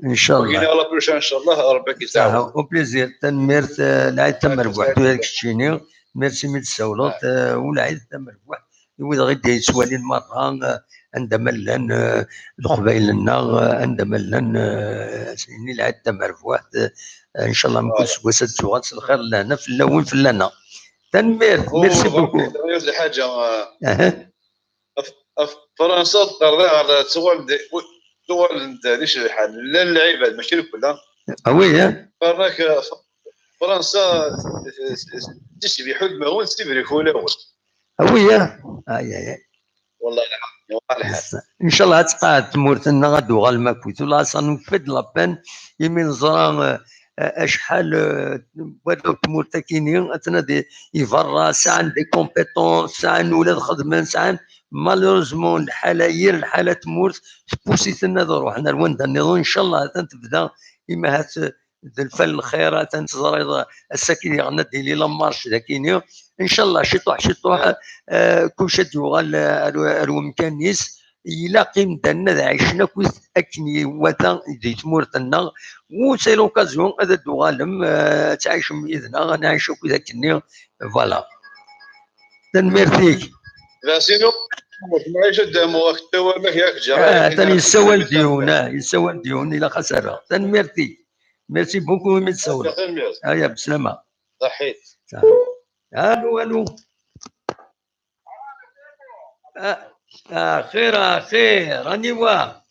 ان شاء الله وكاين لا بروشان ان شاء الله ربك يسعدك او بليزير تنميرت العيد تمر بوحدو هذاك الشيني ميرسي متسولط والعيد تمر بوحد يود غير يسوالي المره عندما لان القبائل لنا عندما لان سنين العيد تمر بوحد ان شاء الله نكون سواسات سوغات الخير لنا في اللون في لنا تنمير ميرسي بوكو حاجه فرنسا تقرر على دول ديش الحال لا اللعيبه ماشي كلها وي فراك فرنسا تشبي حد ما هو نسيبري كولا وي اي والله ان شاء الله تقعد تمورتنا غدو غالماكوت ولا صنفد لابان يمين زران اشحال ودو تمورتا كاينين اتنادي يفرا ساعه دي كومبيتونس ساعه ولاد خدمان ساعه مالوريزمون الحاله تمورت بوسيت لنا روحنا لوين النظام ان شاء الله تنتبدا اما هات الفن الخيرات تنتظر الساكن غنا ديلي لا مارش ذاكيني ان شاء الله شي طوح كلشي يغال الومكان نيس يلاقي مدنا عيشنا كويس اكني وتا دي تمورتنا وسي لوكازيون هذا دوغالم تعيش باذننا غنعيشو كويس اكني فوالا تنميرتيك لا سينو معيشه دامو وقت ما ياك جا ثاني يسوى الديون الى خساره تنميرتي ميرسي بوكو متسول هيا بسلامه صحيت الو خير راني واه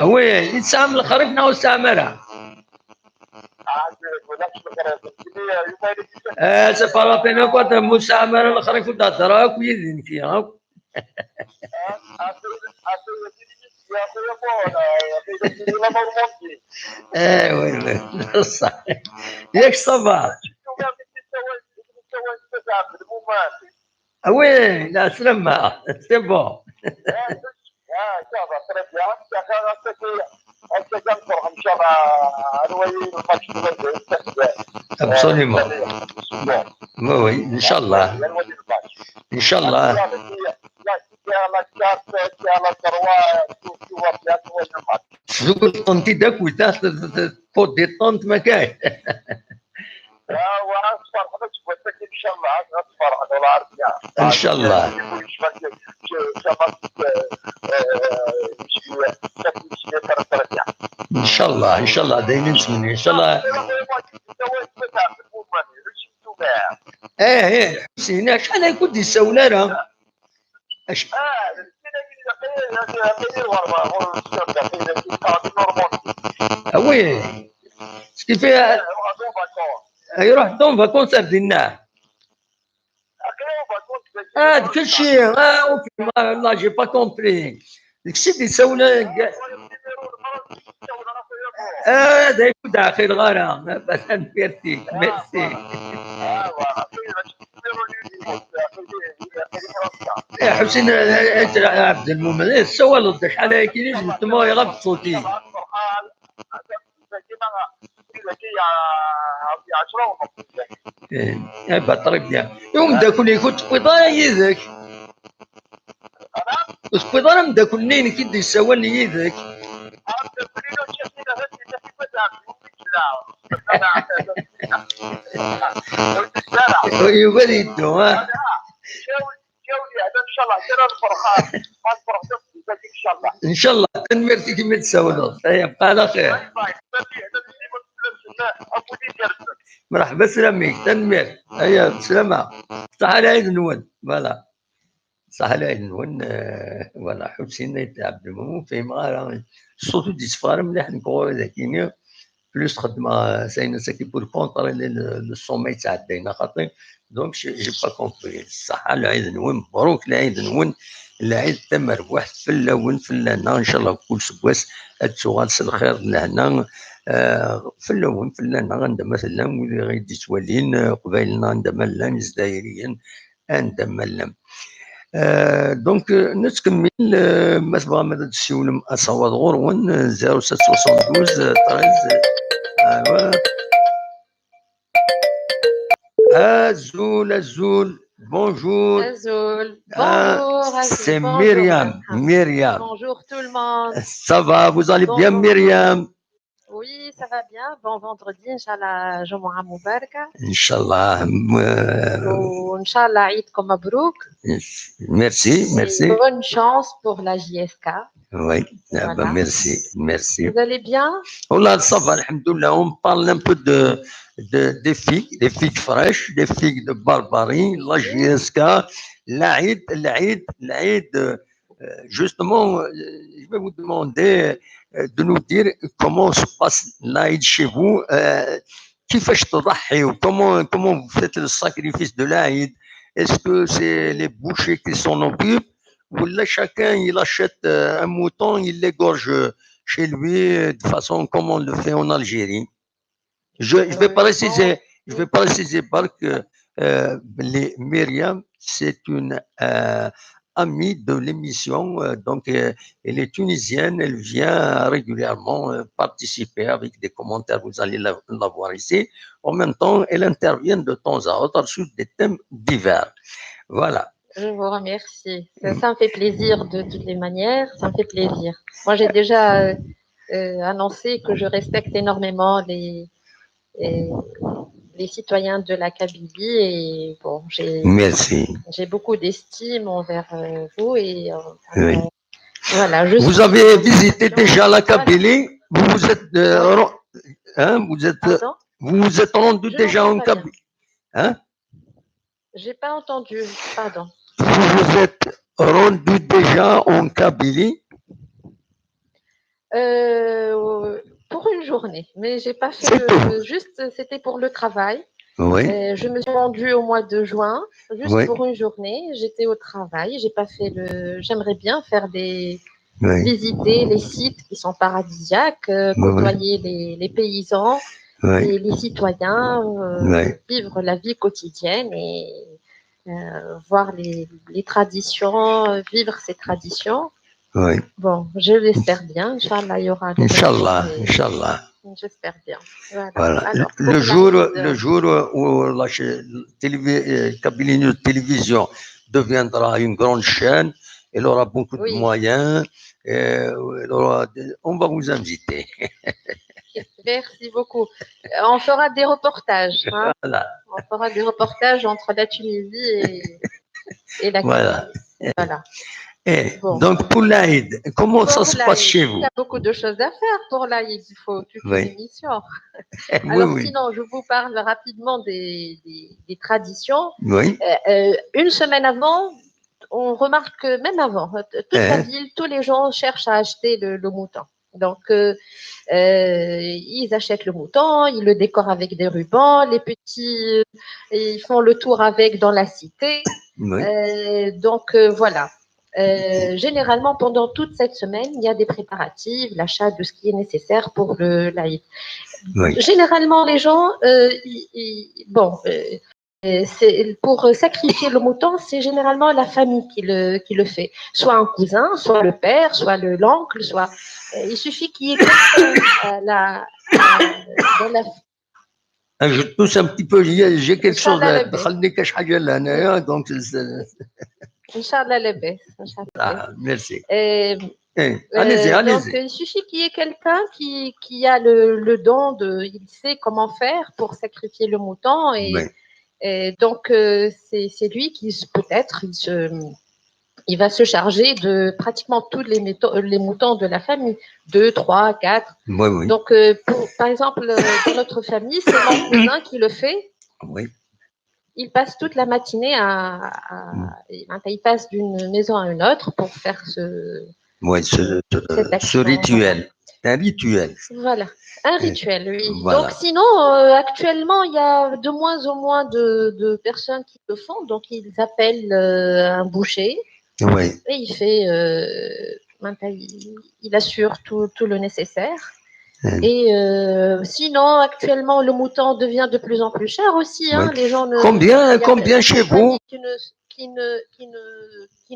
وي يتسامل خرجنا وسامرة سفارة بينا قد مسامرة الخرج كنت أدراك ويدين فيها وي صح ياك صباح وي لا سلامة سي بون ابسوليومون وي ان شاء الله ان شاء الله دوك الطنطي داك وتاع فوت دي طنط ما كاين ان شاء الله ان شاء الله ان شاء الله دايما نتمنى ان شاء الله حسين شحال كنت يساولا راه Ah oui. Ce qui fait. يروح دون فاكونس سرديناه. كل شيء. اوكي لا جي با كومبري. داك الشيء اللي سوينا هذا يكون داخل غرام مثلا ميرسي ميرسي. يا حسين انت عبد المؤمن سوى له شحال هيك قلت ما يغب صوتي. بطريق ديال يوم داكل يكون تقويضا يدك تقويضا من داكل نين كي يسوى لي يدك. يبغى يدو ها ان شاء الله تنمرتي كما تسولوا. يبقى على خير. مرحبا سلاميك تنمر. هيا بسلامة. صح على عيد نون فوالا. صح على عيد نون فوالا. حسين عبد المؤمن فهم غير صوتو ديسفار مليح نكور ذاكيني بلوس خدمة ساينا ساكي بور كونطري الصومي تاع الدينا خاطر دونك جي با كومبري. الصحة العيد نون مبروك العيد نون العيد تم ربح فلاون فلانا ان شاء الله كل سكواس التوغالس الخير لهنا فلاون فلانا عندما مثلا ولي غيدي توالين قبايلنا عندما لان جزائريا عندما لم دونك نتكمل ما تبغى مدى تسيولم اصوات غورون 0772 13 Azul, Azul, bonjour. Azul, bonjour. C'est bonjour, Myriam. Myriam. Bonjour tout le monde. Ça va, vous allez bien, Myriam? Oui, ça va bien. Bon vendredi, Inch'Allah, Jumu'ah Mubaraka. Inch'Allah. Inch'Allah, Eid comme Mabrouk. Merci, merci. Bonne chance pour la JSK. Oui, voilà. Ben, merci, merci. Vous allez bien? Oh là, ça va, alhamdoulilah. On parle un peu des figues fraîches, des figues de Barbarie, la JSK, l'Aïd. Justement, je vais vous demander de nous dire comment se passe l'Aïd chez vous, كيفاش تضحي comment vous faites le sacrifice de l'Aïd. Est-ce que c'est les bouchers qui s'en occupent ou là chacun il achète un mouton, il l'égorge chez lui de façon comme on le fait en Algérie. Je vais préciser parce que Myriam, c'est une amie de l'émission, donc elle est tunisienne, elle vient régulièrement participer avec des commentaires, vous allez la voir ici. En même temps, elle intervient de temps à autre sur des thèmes divers. Voilà. Je vous remercie. Ça me fait plaisir de toutes les manières, ça me fait plaisir. Moi, j'ai déjà annoncé que je respecte énormément les citoyens de la Kabylie et bon, j'ai beaucoup d'estime envers vous et oui. Voilà. Vous avez visité déjà la Kabylie? Vous vous êtes rendu déjà en Kabylie? Hein? J'ai pas entendu, pardon. Vous vous êtes rendu déjà en Kabylie? Pour une journée, mais j'ai pas fait juste, c'était pour le travail. Oui. Je me suis rendue au mois de juin, juste pour une journée. J'étais au travail, j'ai pas fait j'aimerais bien faire visiter les sites qui sont paradisiaques, côtoyer les paysans et les citoyens, vivre la vie quotidienne et voir les traditions, vivre ces traditions. Oui. Bon, je l'espère bien. Inch'Allah, il y aura des Inch'Allah. J'espère bien. Voilà. Alors, le jour où la Kabylie News Télévision deviendra une grande chaîne, elle aura beaucoup de moyens, on va vous inviter. Merci beaucoup. On fera des reportages. Hein. Voilà. On fera des reportages entre la Tunisie et la Kabylie. Voilà. Donc pour l'Aïd, comment ça se passe chez vous? Il y a beaucoup de choses à faire pour l'Aïd, il faut toute une émission. Alors sinon, je vous parle rapidement des traditions. Oui. Une semaine avant, on remarque que même avant, toute la ville, tous les gens cherchent à acheter le mouton. Donc, ils achètent le mouton, ils le décorent avec des rubans, les petits, ils font le tour avec dans la cité. Oui. Donc, voilà. Généralement, pendant toute cette semaine, il y a des préparatifs, l'achat de ce qui est nécessaire pour l'Aïd. Oui. Généralement, les gens, pour sacrifier le mouton, c'est généralement la famille qui le fait. Soit un cousin, soit le père, soit l'oncle, soit... il suffit qu'il y ait quelqu'un dans la... Je tousse un petit peu, j'ai quelque chose à dire. Donc... Inch'Allah lebes. Merci. Allez-y. Donc, il suffit qu'il y ait quelqu'un qui a le don il sait comment faire pour sacrifier le mouton et donc c'est lui qui peut-être il va se charger de pratiquement tous les moutons de la famille, 2, 3, 4. Oui, oui. Donc par exemple dans notre famille, c'est mon cousin qui le fait. Oui. Il passe toute la matinée il passe d'une maison à une autre pour faire ce rituel. C'est un rituel. Voilà, un rituel, oui. Voilà. Donc sinon, actuellement, il y a de moins en moins de personnes qui le font. Donc ils appellent un boucher. Oui. Et il fait, il assure tout le nécessaire. Et sinon, actuellement, le mouton devient de plus en plus cher aussi. Hein. Les gens combien chez vous qui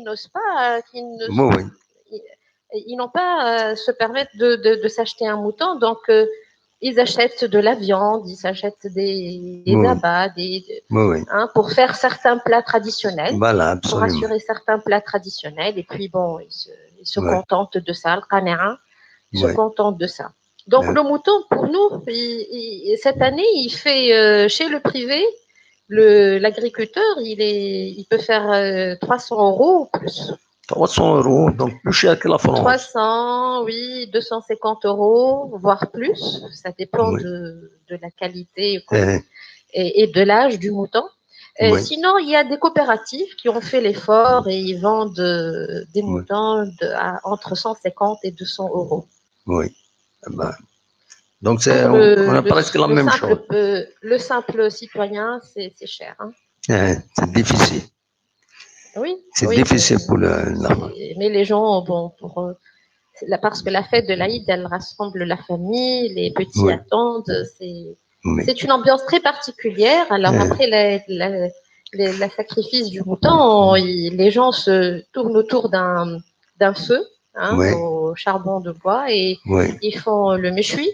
n'osent pas, ils n'ont pas à se permettre de s'acheter un mouton, donc ils achètent de la viande, ils achètent des abats, pour faire certains plats traditionnels, pour assurer certains plats traditionnels, et puis bon, ils se contentent de ça, le qanéa, ils se contentent de ça. Donc le mouton, pour nous, cette année, il fait chez le privé, l'agriculteur, il peut faire 300 € ou plus. 300 €, donc plus cher que la France. 300, oui, 250 €, voire plus. Ça dépend de la qualité et de l'âge du mouton. Sinon, il y a des coopératives qui ont fait l'effort et ils vendent des moutons entre 150 et 200 €. Oui. Donc, on a presque la même chose. Le simple citoyen, c'est cher. Hein. C'est difficile. Oui. C'est difficile pour mais les gens, bon, parce que la fête de l'Aïd, elle rassemble la famille, les petits attendent. C'est une ambiance très particulière. Alors après le sacrifice du mouton, les gens se tournent autour d'un feu au charbon de bois et ils font le méchoui.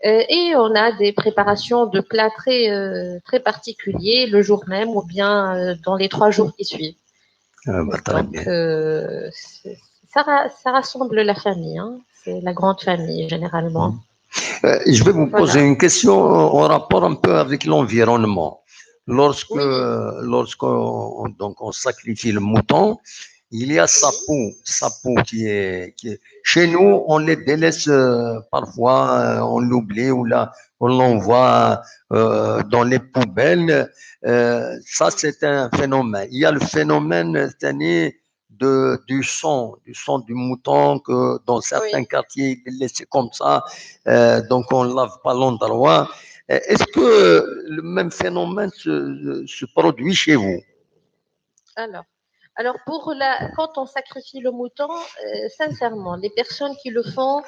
Et on a des préparations de plats très particuliers le jour même ou bien dans les 3 jours qui suivent. Donc, ça rassemble la famille. Hein. C'est la grande famille, généralement. Je vais vous poser une question en rapport un peu avec l'environnement. Lorsqu'on sacrifie le mouton, il y a sa peau qui est... Chez nous, on les délaisse parfois, on l'oublie ou là, on l'envoie dans les poubelles. Ça, c'est un phénomène. Il y a le phénomène cette année du sang du mouton que dans certains quartiers, il est laissé comme ça, donc on ne lave pas l'endroit. Est-ce que le même phénomène se produit chez vous? Alors quand on sacrifie le mouton, sincèrement, les personnes qui le font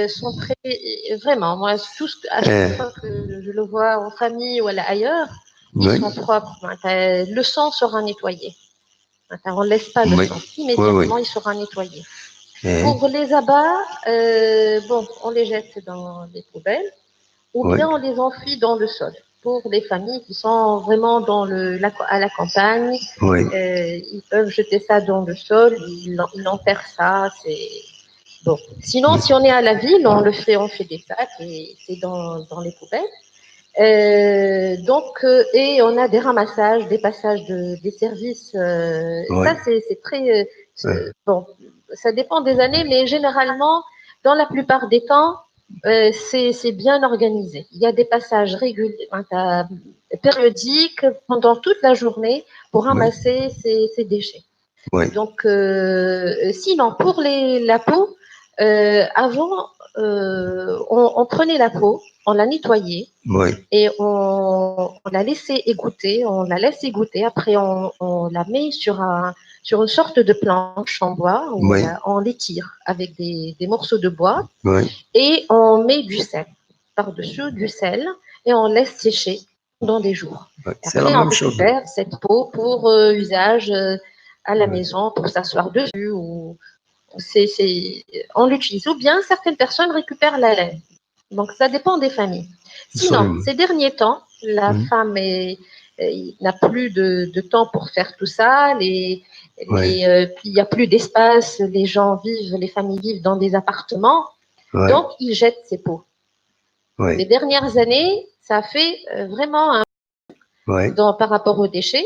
sont vraiment, moi, à chaque fois que je le vois en famille ou ailleurs, ils sont propres. Le sang sera nettoyé. On ne laisse pas le sang. Immédiatement, il sera nettoyé. Pour les abats, on les jette dans les poubelles ou bien on les enfouit dans le sol. Pour les familles qui sont vraiment à la campagne, ils peuvent jeter ça dans le sol, ils enterrent ça. Bon. Sinon, si on est à la ville, on fait des sacs et c'est dans les poubelles. Et on a des ramassages, des passages des services. Ça, c'est très bon. Ça dépend des années, mais généralement, dans la plupart des temps, c'est bien organisé. Il y a des passages réguliers, périodiques pendant toute la journée pour ramasser ces déchets. Oui. Donc, sinon, pour la peau, avant, on prenait la peau, on la nettoyait Oui. et on la laissait égoutter, on la laisse égoutter. Après, on la met sur une sorte de planche en bois où Oui. on l'étire avec des morceaux de bois Oui. et on met du sel par-dessus, du sel, et on laisse sécher pendant des jours. Oui. C'est Après, la on même chose. récupère cette peau pour usage à la maison, pour s'asseoir dessus. On l'utilise. Ou bien certaines personnes récupèrent la laine. Donc, ça dépend des familles. Sinon, Absolument. ces derniers temps, la femme n'a plus de temps pour faire tout ça. Il n'y a plus d'espace. Les familles vivent dans des appartements. Oui. Donc, ils jettent ces peaux. Oui. Les dernières années, ça a fait vraiment Oui. par rapport aux déchets.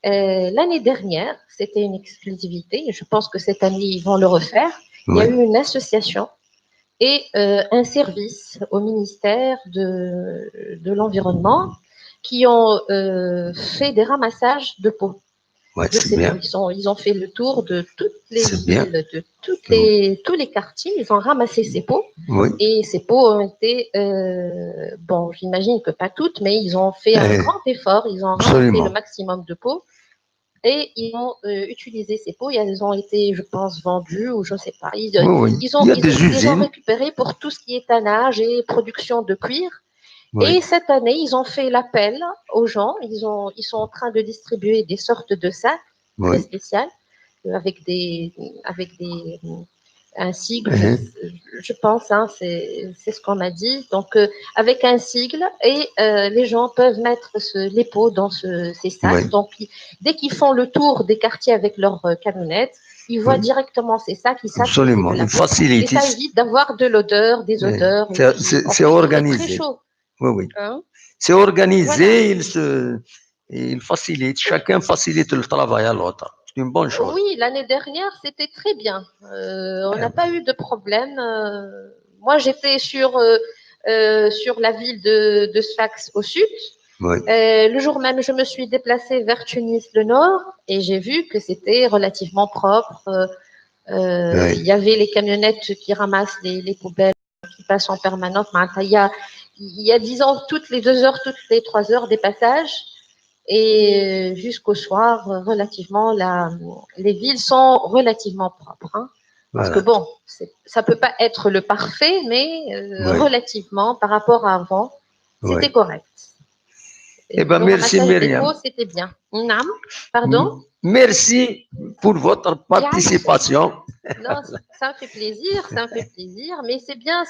L'année dernière, c'était une exclusivité. Je pense que cette année, ils vont le refaire. Il y a eu une association et un service au ministère de l'Environnement qui ont fait des ramassages de peaux. Ouais, c'est bien. Ils ont fait le tour de toutes les villes, de tous les quartiers. Ils ont ramassé ces peaux. Oui. Et ces peaux ont été, bon, j'imagine que pas toutes, mais ils ont fait un grand effort. Ils ont ramassé le maximum de peaux et ils ont utilisé ces peaux. Et elles ont été, je pense, vendues ou je ne sais pas. Ils les ont récupérées pour tout ce qui est tannage et production de cuir. Oui. Et cette année, ils ont fait l'appel aux gens. Ils sont en train de distribuer des sortes de sacs très spéciaux avec un sigle, je pense, hein, c'est ce qu'on m'a dit. Donc, avec un sigle, et les gens peuvent mettre les pots dans ces sacs. Oui. Donc, dès qu'ils font le tour des quartiers avec leur camionnette, ils voient directement ces sacs, ils savent. Absolument, ils facilitent. Et ça évite d'avoir de l'odeur, des odeurs. C'est organisé. Très chaud. Oui, oui. Hein? C'est organisé, voilà. Il facilite, chacun facilite le travail à l'autre. C'est une bonne chose. Oui, l'année dernière, c'était très bien. On n'a pas eu de problème. Moi, j'étais sur la ville de Sfax au sud. Oui. Le jour même, je me suis déplacée vers Tunis, le nord, et j'ai vu que c'était relativement propre. Il y avait les camionnettes qui ramassent les poubelles, qui passent en permanence. Il y a 10 ans, toutes les 2 heures, toutes les 3 heures, des passages. Et jusqu'au soir, relativement, les villes sont relativement propres. Hein, parce que bon, ça peut pas être le parfait, mais relativement, par rapport à avant, c'était correct. Eh ben, merci Myriam. C'était bien. Nam, pardon. Merci pour votre participation. Non, ça me fait plaisir, mais c'est bien,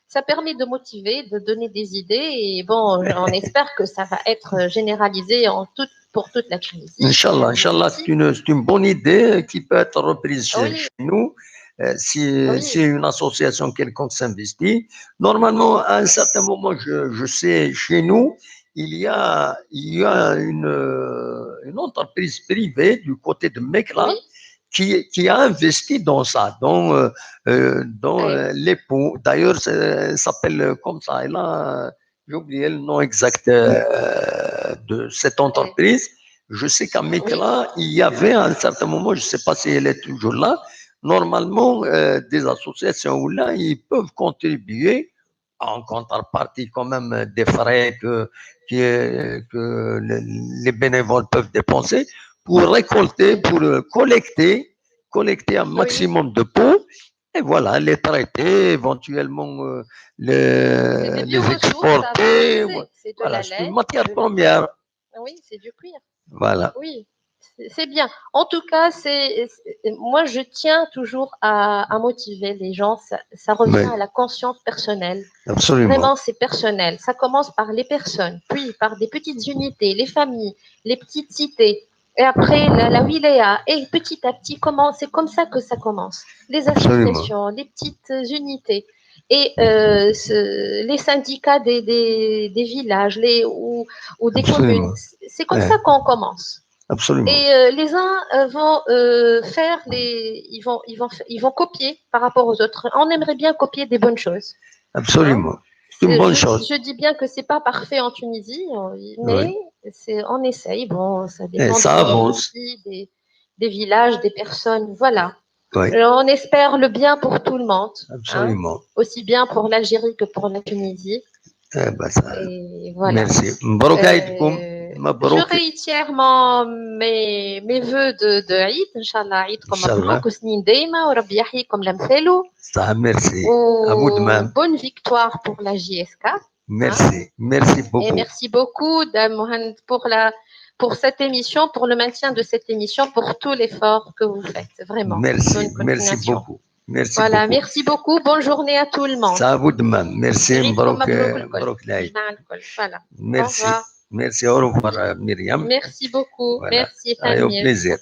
ça permet de motiver, de donner des idées, et bon, on espère que ça va être généralisé pour toute la Tunisie. Inch'Allah, c'est une bonne idée qui peut être reprise chez nous. Si une association quelconque s'investit. Normalement, à un certain moment, je sais, chez nous, il y a une entreprise privée du côté de Mekla qui a investi dans ça, dans les pots. D'ailleurs, ça s'appelle comme ça. Et là, j'ai oublié le nom exact de cette entreprise. Je sais qu'à Mekla, il y avait à un certain moment, je ne sais pas si elle est toujours là, normalement, des associations où là, ils peuvent contribuer en contrepartie quand même des frais que les bénévoles peuvent dépenser pour récolter, pour collecter un maximum de pots et voilà, les traiter, éventuellement les exporter. Voilà, c'est une matière première. Oui, c'est du cuir. Voilà. Oui, c'est bien. En tout cas, moi, je tiens toujours à motiver les gens. Ça revient à la conscience personnelle. Absolument. Vraiment, c'est personnel. Ça commence par les personnes, puis par des petites unités, les familles, les petites cités. Et après, la wilaya. Et petit à petit, c'est comme ça que ça commence. Les associations, les petites unités. Et les syndicats des villages ou des communes. C'est comme ça qu'on commence. Absolument. Et les uns vont faire ils vont copier par rapport aux autres. On aimerait bien copier des bonnes choses. Absolument. Hein? C'est une bonne chose. Je dis bien que c'est pas parfait en Tunisie, mais on essaye. Bon, ça dépend ça avance. des villages, des personnes, voilà. Oui. On espère le bien pour tout le monde. Absolument. Hein, aussi bien pour l'Algérie que pour la Tunisie. Et voilà. Merci. Je réitère mes vœux de Eid, Inch'Allah, Eid comme Mabrouk, Snin Deima, ou Rabbi Yahyikum Lamthelou. Merci. Bonne victoire pour la JSK. Merci. Merci beaucoup. Et merci beaucoup, Dame Mohand, pour cette émission, pour le maintien de cette émission, pour tout l'effort que vous faites. Vraiment. Merci. Merci beaucoup. Merci voilà, beaucoup. merci beaucoup. Bonne journée à tout le monde. Ça vous demande. Merci. Voilà. Merci. Merci. Au revoir, Myriam. Merci beaucoup. Voilà. Merci, Au plaisir.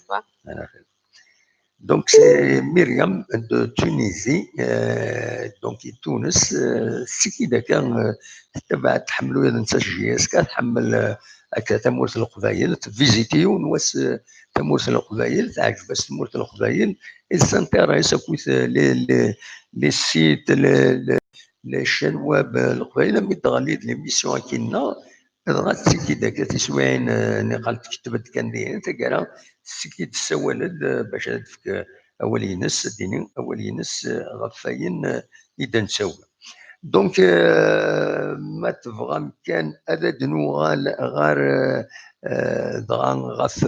Donc, c'est Myriam de Tunisie. Donc, Tunis. سكي إذا كان تبع تحملوا إذا نسى الجياس كتحمل هكا تمورت القبايل تفيزيتيو نواس تمورت القبايل تعجب بس تمورت القبايل إسانتيريس كويس لي سيت لي شنواب القبايل مي تغلي لي ميسيون كينا غات سكي داك تسوين نقال كتبت كان دايرين تكرا سكي تسولد باش تفك اول ينس ديني اول ينس غفاين اذا نساو دونك ما تبغى كان هذا دنوغال غار دغان غف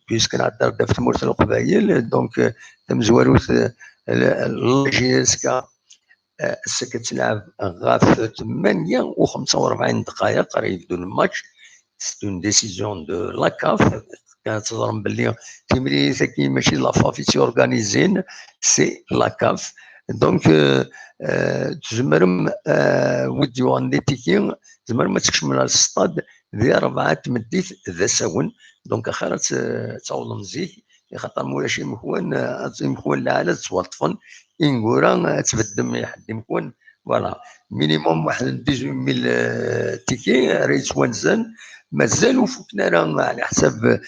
بيسكن عدار دافت مورت القبايل دونك تمزواروث الجيسكا سكت تلعب غاف 48 دقائق قريب دون الماتش سي اون ديسيزيون دو لا كاف كانت تظهر باللي تمريره كي ماشي لا فافيتي اورغانيزين سي لا كاف دونك تزمرم ودي عندي تيكي تزمرم ما تكش من الستاد ذي 4 تمديت ذا ساون دونك اخر تعوض مزيك خاطر مولاش مكون العالة توالطفن إنغورا تبدم يحد مكون فوالا مينيموم واحد 18000 تيكي ريت وانزان مازال وفوكنا راه على حساب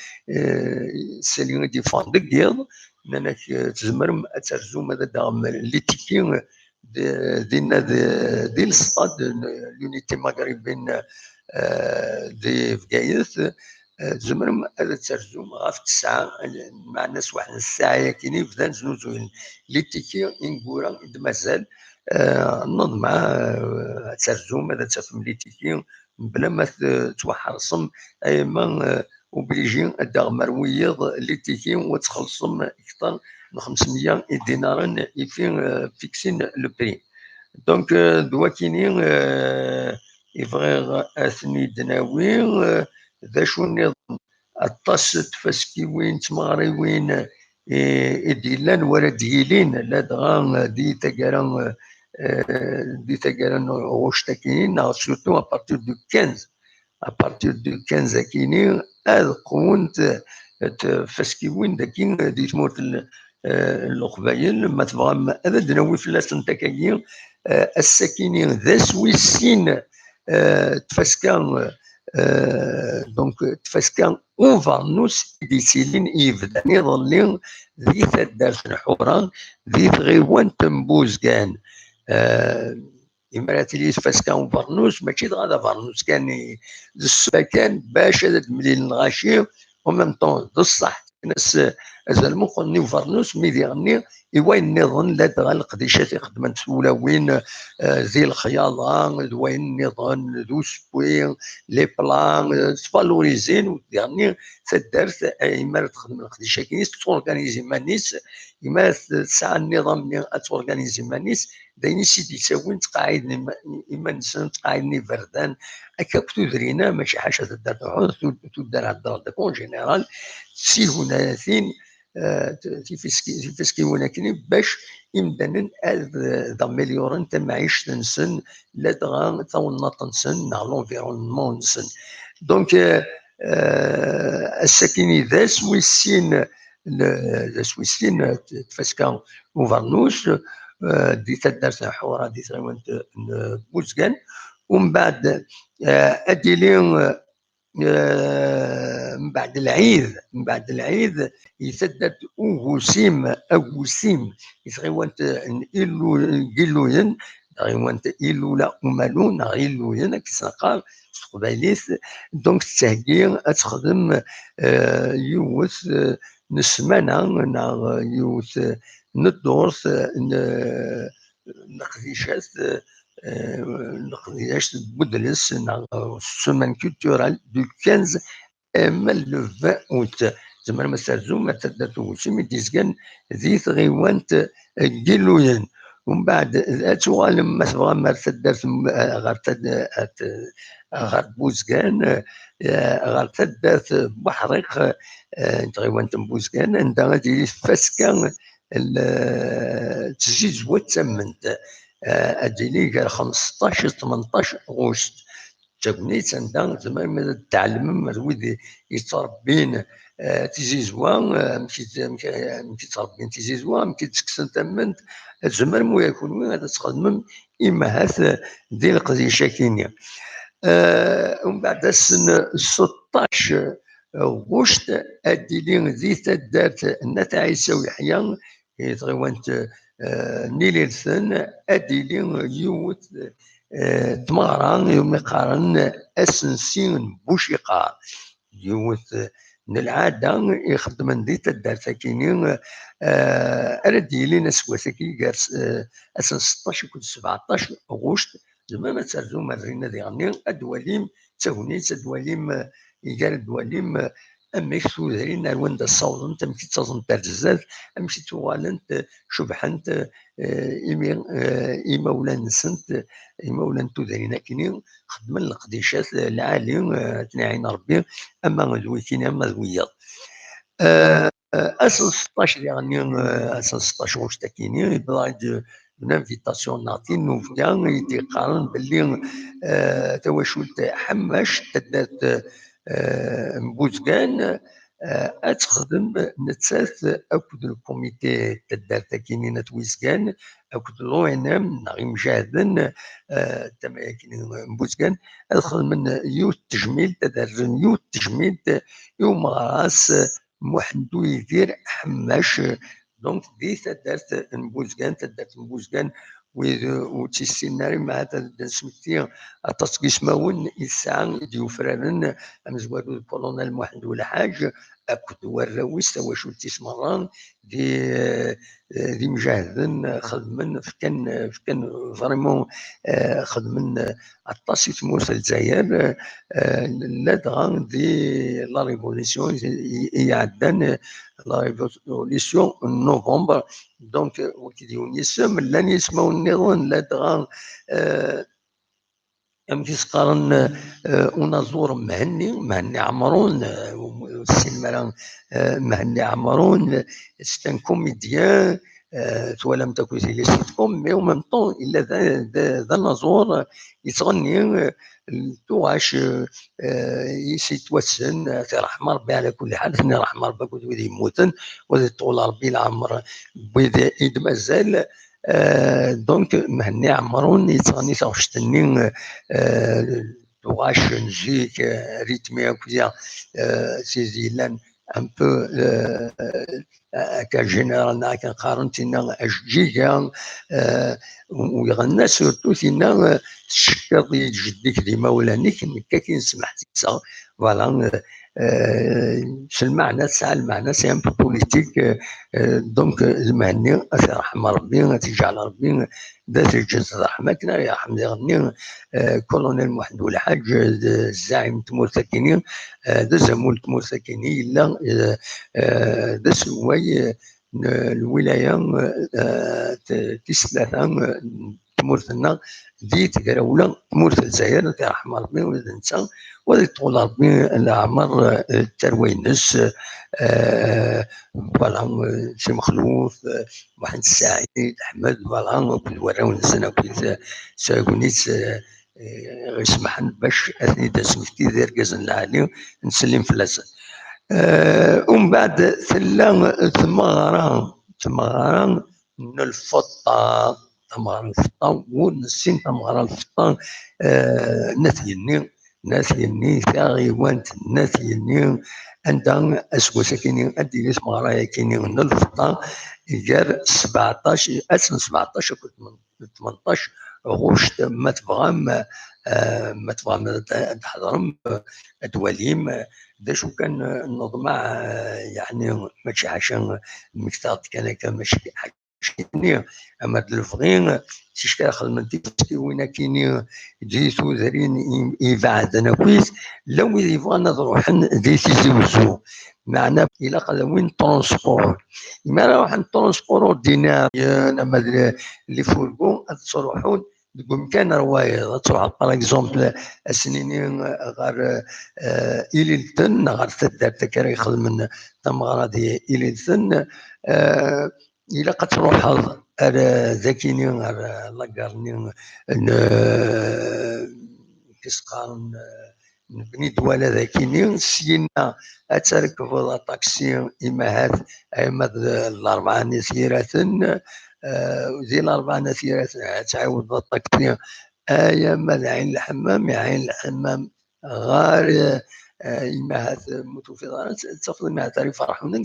سالي دي فاندق ديال انك تزمر ترزوم هذا دام لي تيكي ديالنا ديال الصاد لونيتي مغربين دي فكايث تزمرم هذا الترجم غاف 9 مع الناس واحد الساعه كاينين بدا نزوزو لي تيكي انكورا مازال نوض مع ترجم هذا تفهم لي تيكي بلا ما توحرصم ايما اوبليجي دا مرويض لي تيكي وتخلصم اكثر من 500 دينار يفين فيكسين لو بري دونك دوا كاينين يفغي اثني دناوي ذا شو النظام الطاس تفسكي وين تمغري وين إديلان ولا ديلين لا دغان دي تاكاران غوش تاكينين سورتو أبارتير دو 15 أبارتير دو 15 كاينين هذا قونت تفسكي وين داكين دي تموت القبايل ما تبغى هذا دناوي فلاس نتا كاين الساكنين ذا سويسين تفسكان دونك تفسكان اوفرنوس ديسيلين يبدا يظلين ذي ثدارت الحوران ذي غيوان تنبوز كان إماراتي تفسكان اوفرنوس ماشي غادا فرنوس كان السكان باش هذا المليل الغاشي ومن طون الصح ناس ازال مخني وفرنوس ميدي غني وين نظن لا تغال قديشات خدمت وين ذي الخياطه وين نظن ذو سبوي لي بلان تفالوريزين يعني تدارت ايما تخدم القديشه كينيس تورغانيزي مانيس ايما تسعى النظام اللي تورغانيزي مانيس دايني سيدي يساوين تقاعدني ايما نسان تقاعدني بردان هكا تدرينا ماشي حاجه تدار تدار على الدار داكون جينيرال سيهونا ثين تيفسكي ولكن باش يمدن داميليورن تمعيش نسن لا دغا تاونط نسن نا لونفيرونمون نسن دونك الساكني ذا سويسين تفسكا وفرنوس دي تدارت حورا دي تغيوان بوزكان ومن بعد اديلين من بعد العيد يسدد اوغوسيم يسغيوانت إلو جيلوين غيوانت إلو لا أمالون غيلوين كساقار تقبايليت دونك تهكي تخدم يوث نسمانة يوث ندورث نقديشات بودلس سومان كولتورال دو 15 مال لو 20 اوت زعما ما سرزو ما تداتو مي ديزكان ذي غيوانت كيلوين ومن بعد اتوغال ما تبغى ما تدات غير بوزكان غير تدات بحريق غيوانت بوزكان عندها غادي فاسكان تزيد وتسمنت اديلي 15 18 غشت تاكنيت عندها زعما تعلم ويد يتربين تيزيزوا مشي تربين تيزيزوا مشي تسكسن تمنت زعما مو يكون وين غادي تخدم اما هاث ديال القضيه كينيا ومن بعد السن 16 غشت اديلي ذي تدات نتا عيسى ويحيى غيوانت نيليرثن اديلي يوت تمارا يوم يقارن اسنسين بوشيقار يوت العاده يخدم ذي تدار ساكينين ارديلي نسواسكي كارس اسن 16 كنت 17 غشت زعما ما تسرزو مرينا ديالنا ادواليم تاونيت ادواليم يقال ادواليم اميك سودرين الوند الصوت امشي تصن بزاف امشي توالنت شبحنت ايما ولا نسنت ايما ولا تودرين كيني خدم القديشات العالي تنعين ربي اما ذوي كيني اما ذويا اسن 16 يعني اسن 16 واش تاكيني بلايد une invitation نعطي نوفيا يقارن باللي تواشلت حماش تدات مبوزكان اتخدم نتسات اكد الكوميتي تدار تاكينين تويزكان اكد لو انام نغي مجاهدن تما كاين مبوزكان ادخل من يوت تجميل تدار يوت تجميل يوم راس محمدو يدير حماش دونك دي تدارت مبوزكان وتيسيناري مع تسميتي التصقيس ماون يسعى ديوفران امزوارو الكولونيل محمد الحاج اكد وراويس تواشل تيسمران دي مجاهدين خدمن كان فريمون خدمن عطاسي تموت الجزائر لا دغان دي لا ريفوليسيون يعدان لا ريفوليسيون نوفمبر دونك وكيديون يسم لان يسمو النظام لا دغان امشي سقارن ونزور مهني عمرون السينما مهني عمرون ستان كوميديان توالم تاكو لي سيتكم مي او ميم طون الا ذا نزور يتغني توعش يسيتوسن رحم ربي على كل حال ثني رحم ربي كنت ويدي يموتن وذي طول ربي العمر ويدي يد مازال دونك مهني عمرون يتغني توشتني توعش نجيك ريتمي هكذا سيزي لان ان بو كجنرال كنقارن تينا اشجيكا ويغنى سورتو تينا الشكاط جديك ديما ولانيك كا كنسمح تيسا فوالا شو المعنى تاع المعنى سي ان بو بوليتيك دونك المهني رحم ربي تجعل ربي ذات الجنس الرحمة كنا يرحم يغني كولونيل محمد الحاج الزعيم تمور ساكنين ذا زمول تمور ساكنين الا ذا سواي الولاية تسلاثا تمورتنا دي تقراولا تمورت الجزائر ترحم ربي ولد نتا وذي طول ربي العمر التروينس فوالا سي مخلوف محمد السعيد احمد فوالا بالوراون سنه كنت ساكونيت يسمحن باش اثني تسميتي ذي ركزن العالي نسلم فلاسه ومن بعد ثمارا من الفطه ثمارا الفطه ونسين ثمارا الفطه ناثيني ثاغيوانت ناثيني عندها اسوسه كاينين ادي ثمارا كاينين من الفطه جار 17 كنت 18 غشت ما تبغام ما تفهم تحضرهم تواليم شو كان نظمع يعني ماشي عشان المكتاب كان ماشي حاجة اما الفغين تشكي خدمتي وين كاينين جيتو دارين يبعد انا كويس لو يبغى نروح دي تيزوزو معنا الى قدوين ترونسبور ما راح نترونسبورو دينا انا اللي فوركو تروحون بامكان روايه تروح باغ اكزومبل السنين غير إليلتن غير تدار تكري يخدم تمغرا دي إليلتن إلا قد تروح ذاكيني غير لاكارني كيسقارن نبني دوالا ذاكيني سينا أتركب الطاكسي إما هاد إما الأربعة نسيرات زي الأربعة نسيرات تعاود الطاكسي ما عين الحمام عين الحمام غار إما هاد موتو في دارات تاخذ مع تاري فرحونا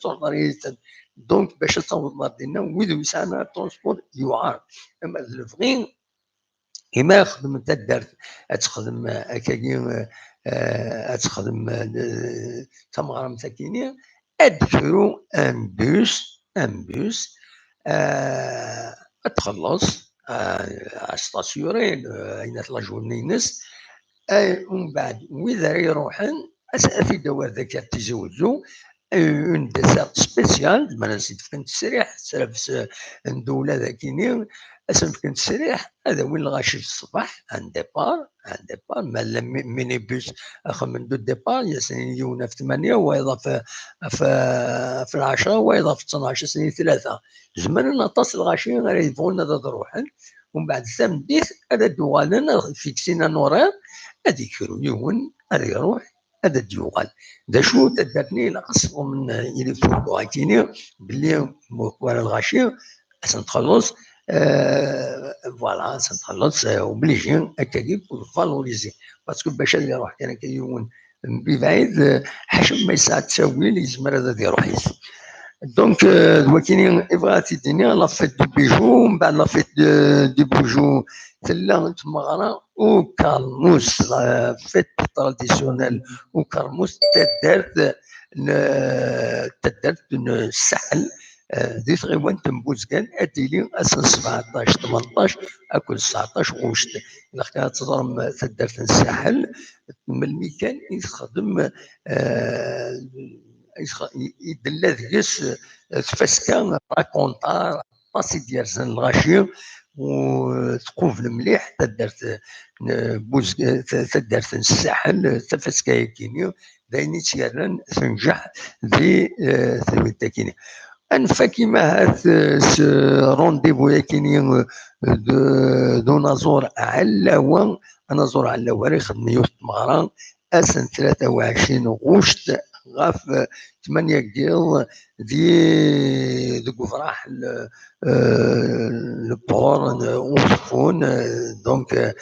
تروح داريتن دونك باش تصوت مردينا ويدو يسعنا الترونسبور يوعر اما الفغين كيما يخدم انت دارت تخدم هكاكي تخدم تمغرا مساكينين ادخلوا ان بوس تخلص ستاسيورين اين لا جورني نس ومن بعد وإذا يروحن في دوار ذاك تزوجوا اون ديسيرت سبيسيال ما نسيت فين تسريح سرف ندوله ذاكيني اسم فين تسريح هذا وين الغاشي الصباح ان ديبار ما ميني بوس اخر من دو ديبار ياسين يونا في 8 وايضا في 10 وايضا في 12 سنه 3 زمان نطاس الغاشي غير يبغون هذا روحن ومن بعد سامديت هذا دوالنا فيكسينا نوران هذيك يوم هذا يروح هذا ديوغال دا شو تدرني لاقص من اللي فوق عايتيني باللي موكوال الغاشي سنتخلص فوالا سنتخلص وبليجي هكاكي بور فالوريزي باسكو باش اللي يروح كان كيون بعيد حشم ما يساعد تساوي لي يزمر هذا يروح دونك دواكيني يبغى تيديني لا فيت دو بيجو من بعد لا فيت دو بيجو تلا تمغرا وكرموس لا فيت تراديسيونيل وكرموس تدارت السحل ذي غيوان تنبوز كان اتيلي اسن 17 18 اكل 19 غوشت الا كانت تضرم تدارت الساحل ملي كان يخدم يدلا ذيس تفسكا راكونطار باسي ديال زن الغاشي وتقوفل مليح تدارت بوز تدارت الساحل تفسكا كينيو دايني تيران تنجح في التاكيني انفا كيما هاد رونديفو ياكيني دو نازور علاوه نازور علاوه راه يخدم يوسف مغران اسن 23 غوشت غاف 8 كيل دي كفراح البور وصفون دونك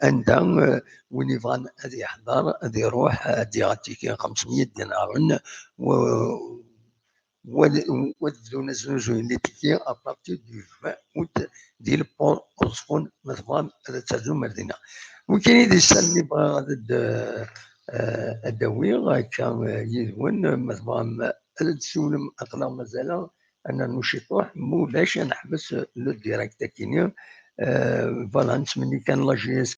عندهم وين يبغى غادي يحضر غادي يروح غادي يعطيك 500 دينار ودونا زوج اللي تيكي ابارتي دو 20 اوت ديال البور وصفون مثلا تاعو مردينه وكاين دي سال اللي بغا غادي الدوي كان يدون مثلا تسولم اطلع مازال انا نشيطوح مولاش نحبس لو ديريكت كينيا فوالا نتمنى كان لا جي اس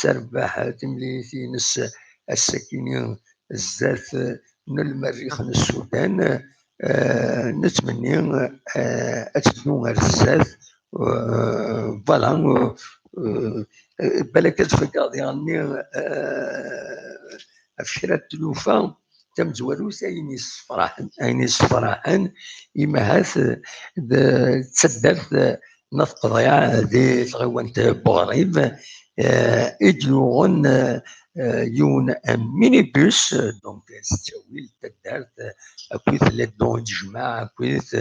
تربح تمليتي نس السكينين الزات من المريخ من السودان نتمنى تدو غير الزات فوالا بالك تفكر ديالني افشرات التلوفه تم زواروس ايني صفراحن إما هاث تسدرت نفط ضياع ذي تغوانت بوغريب إدلوغن يون ميني بوس دونك ستاويل تدارت أكويث لدون تجمع أكويث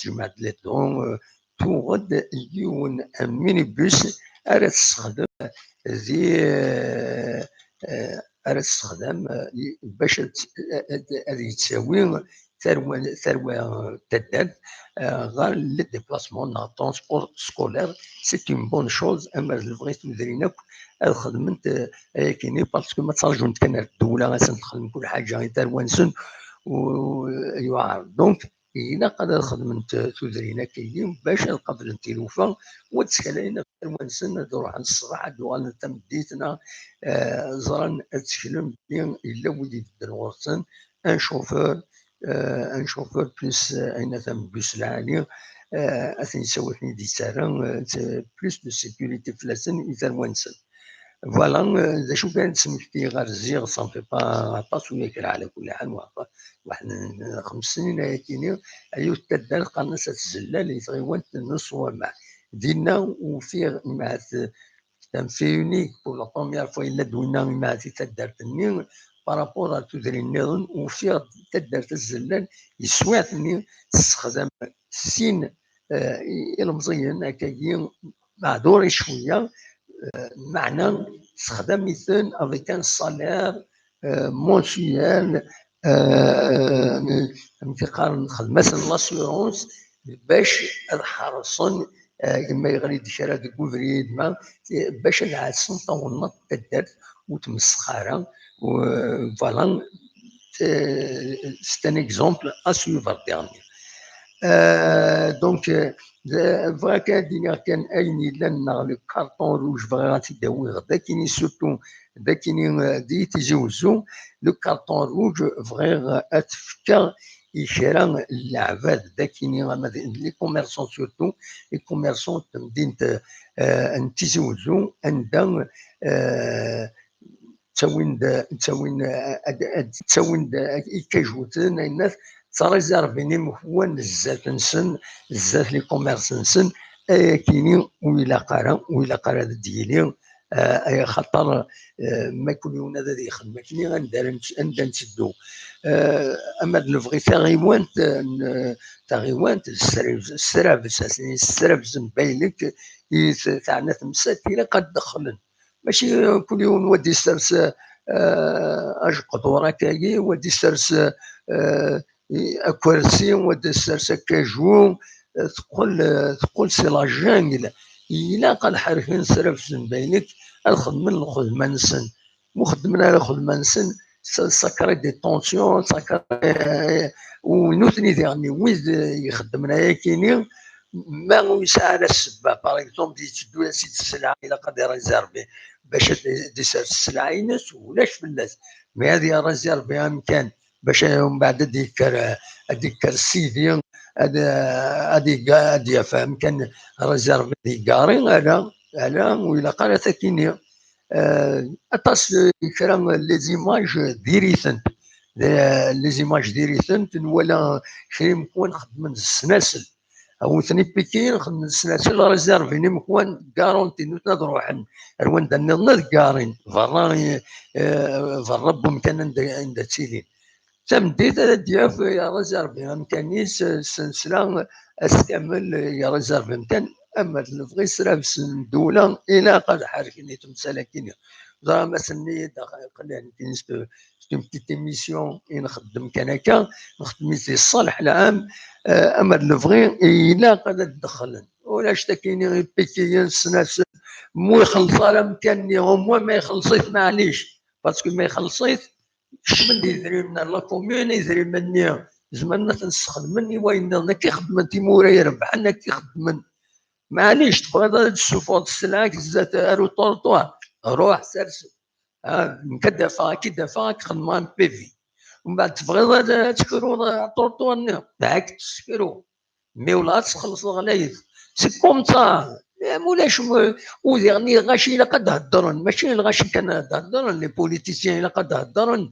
تجمع لدون توغد يون ميني بوس أرى تستخدم ذي راه تستخدم باش هذه تساوي ثروه تداد غير لي ديبلاسمون نا ترونسبور سكولير سي اون بون شوز. اما بغيت ندير خدمت كاينين باسكو ما ترجعوا كان الدوله غتدخل كل حاجه ثروه نسن ويعارض. دونك إلا قدر خدمت تودرينا كاينين باش نقدر نتيلوفا وتسكلينا في الوانسن نروح عند الصباح دوال تمديتنا زران تشكلم بين إلا وليد الدروسن ان شوفور بلس أين تم بوس العالي أثني سوتني دي سارة بلس دو سيكوريتي فلاسن إذا الوانسن. فوالا ذا شو كانت سميتي غير الزيغ صافي با وياك على كل حال واحد 5 سنين هاكيني ايو تدار قناصة الزلال اللي تغيوان نصور مع دينا وفيه مع تنفيوني بور لا بروميير فوا الا دوينا مع تدار تنين بارابور تدري النظام وفيه تدار الزلال يسواتني تستخدم سين المزيان هكايا معذوري شويه معنى تستخدم مثلا افيك ان سالير مونسيال نقارن مثلا لاسيورونس باش نحرصن كما يغني ديشارة كوفريد ما باش نعسن طولنا تدات وتمسخره فوالا سي ان اكزومبل ا سويفر ديرني. دونك فغا كان اين لنا لو كارطون روج فغا غاتيداوي غدا كاينين سورتو دا كاينين دي تيجوزو لو كارطون روج فغا اتفكا يشرا العباد دا كاينين لي كوميرسون سورتو لي كوميرسون مدينه نتيجوزو عندها تساوين كيجوتن الناس تريزارفيني هو الزات نسن الزات لي كوميرس نسن كاينين ويلا قرا ديالي خاطر ما كل يوم هذا يخدم كاينين غندير نشدو. اما نبغي تاغيوان السرابس مبايلك تاعنا تمسات الى قد دخلن ماشي كل يوم ودي سرس اش قدوره كاي ودي سرس اكوارسي ودي سرس كاجو تقول سي لا جانجل الا قد حرفين سرف بينك الخدمه نسن مخدمنا الخدمه نسن سكري دي طونسيون سكري ونوثني ديرني ويز يخدمنا كاينين ما يسعى السباب باغ اكزومبل تدو سيت السلعه الى قد ريزيرفي باش ديسير السلعه ينس ولاش فلاس مي هذه ريزيرفي امكان باش من بعد هذيك السيدي هذه فهم كان ريزيرفي دي كاري على ولا قالت كيني اطاس كلام لي زيماج ديريثن لي زيماج ديريثن ولا شي مكون خدم السناسل او ثاني بيكين خدم السناسل ريزيرفيني مكون كارونتي نضرو حن روان دنا كارين فربهم كان عند تسيلين تمديد الدياف يا ريزيرفي امكانيس سلسله استعمل يا ريزيرفي مكان اما نبغي سرابس الدوله الى قد حركني تمسالكين زعما مثلا قلنا كاين بتيت ايميسيون نخدم كان هكا نخدم في الصالح العام اما نبغي الى قد تدخل ولا اشتكيني بيكيين سناس مو يخلص على مكاني هما ما يخلصيت معليش باسكو ما يخلصيت شمن يدري من لا كوميون يدري مني زعما تنستخدمني وين كيخدم انت موراي يربح انا كيخدم معليش تبغى تشوفوا السلعه زات اروطورطوار روح سرسو كدافع كي دافع خدمان بيفي ومن بعد تبغي تشكروا طورطوار معاك تشكروا مي ولا تخلص الغلايف سي كوم سا مولاش وديرني غاشي الا قد هضرن ماشي الغاشي كان هضرن لي بوليتيسيان الا قد هضرن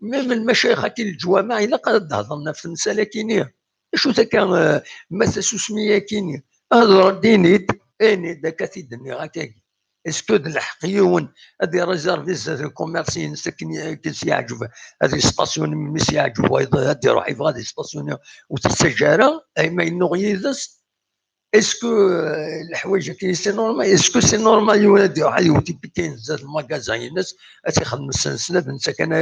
ميم المشايخ كي الجوامع الا قد هضرنا في المساله كاينين شو كان مثلا سميه كاينين هضر دينيت داك تيدني هكاك اسكو الحقيون هذه ريزيرفيز الكوميرسيين كيس يعجب هذه ستاسيون ميس يعجب هذه روح يبغى هذه ستاسيون وتسجاره اي ما ينغيزس اسكو الحوايج كاين سي نورمال، اسكو سي نورمال يولد واحد يوتي كاين بزاف المكازان الناس تيخدم السنسله انت كان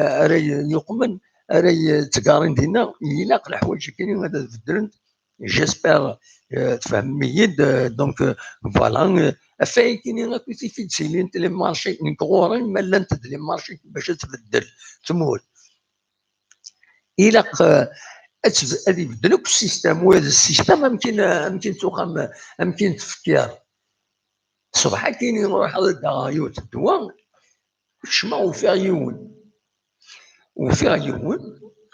راي يقمن راي تقارن دينا يلاق الحوايج كاينين هذا تبدلن جيسبر تفهم ميد دونك فوالا افاي كاينين كنتي في تسيلين لي مارشي نكورن مالا انت لي مارشي باش تبدل تمول يلاق هذه يبدلوك السيستم، وهذا السيستم يمكن تقام يمكن تفكير صباح كاين يروح يوت الدواء شما وفيها يون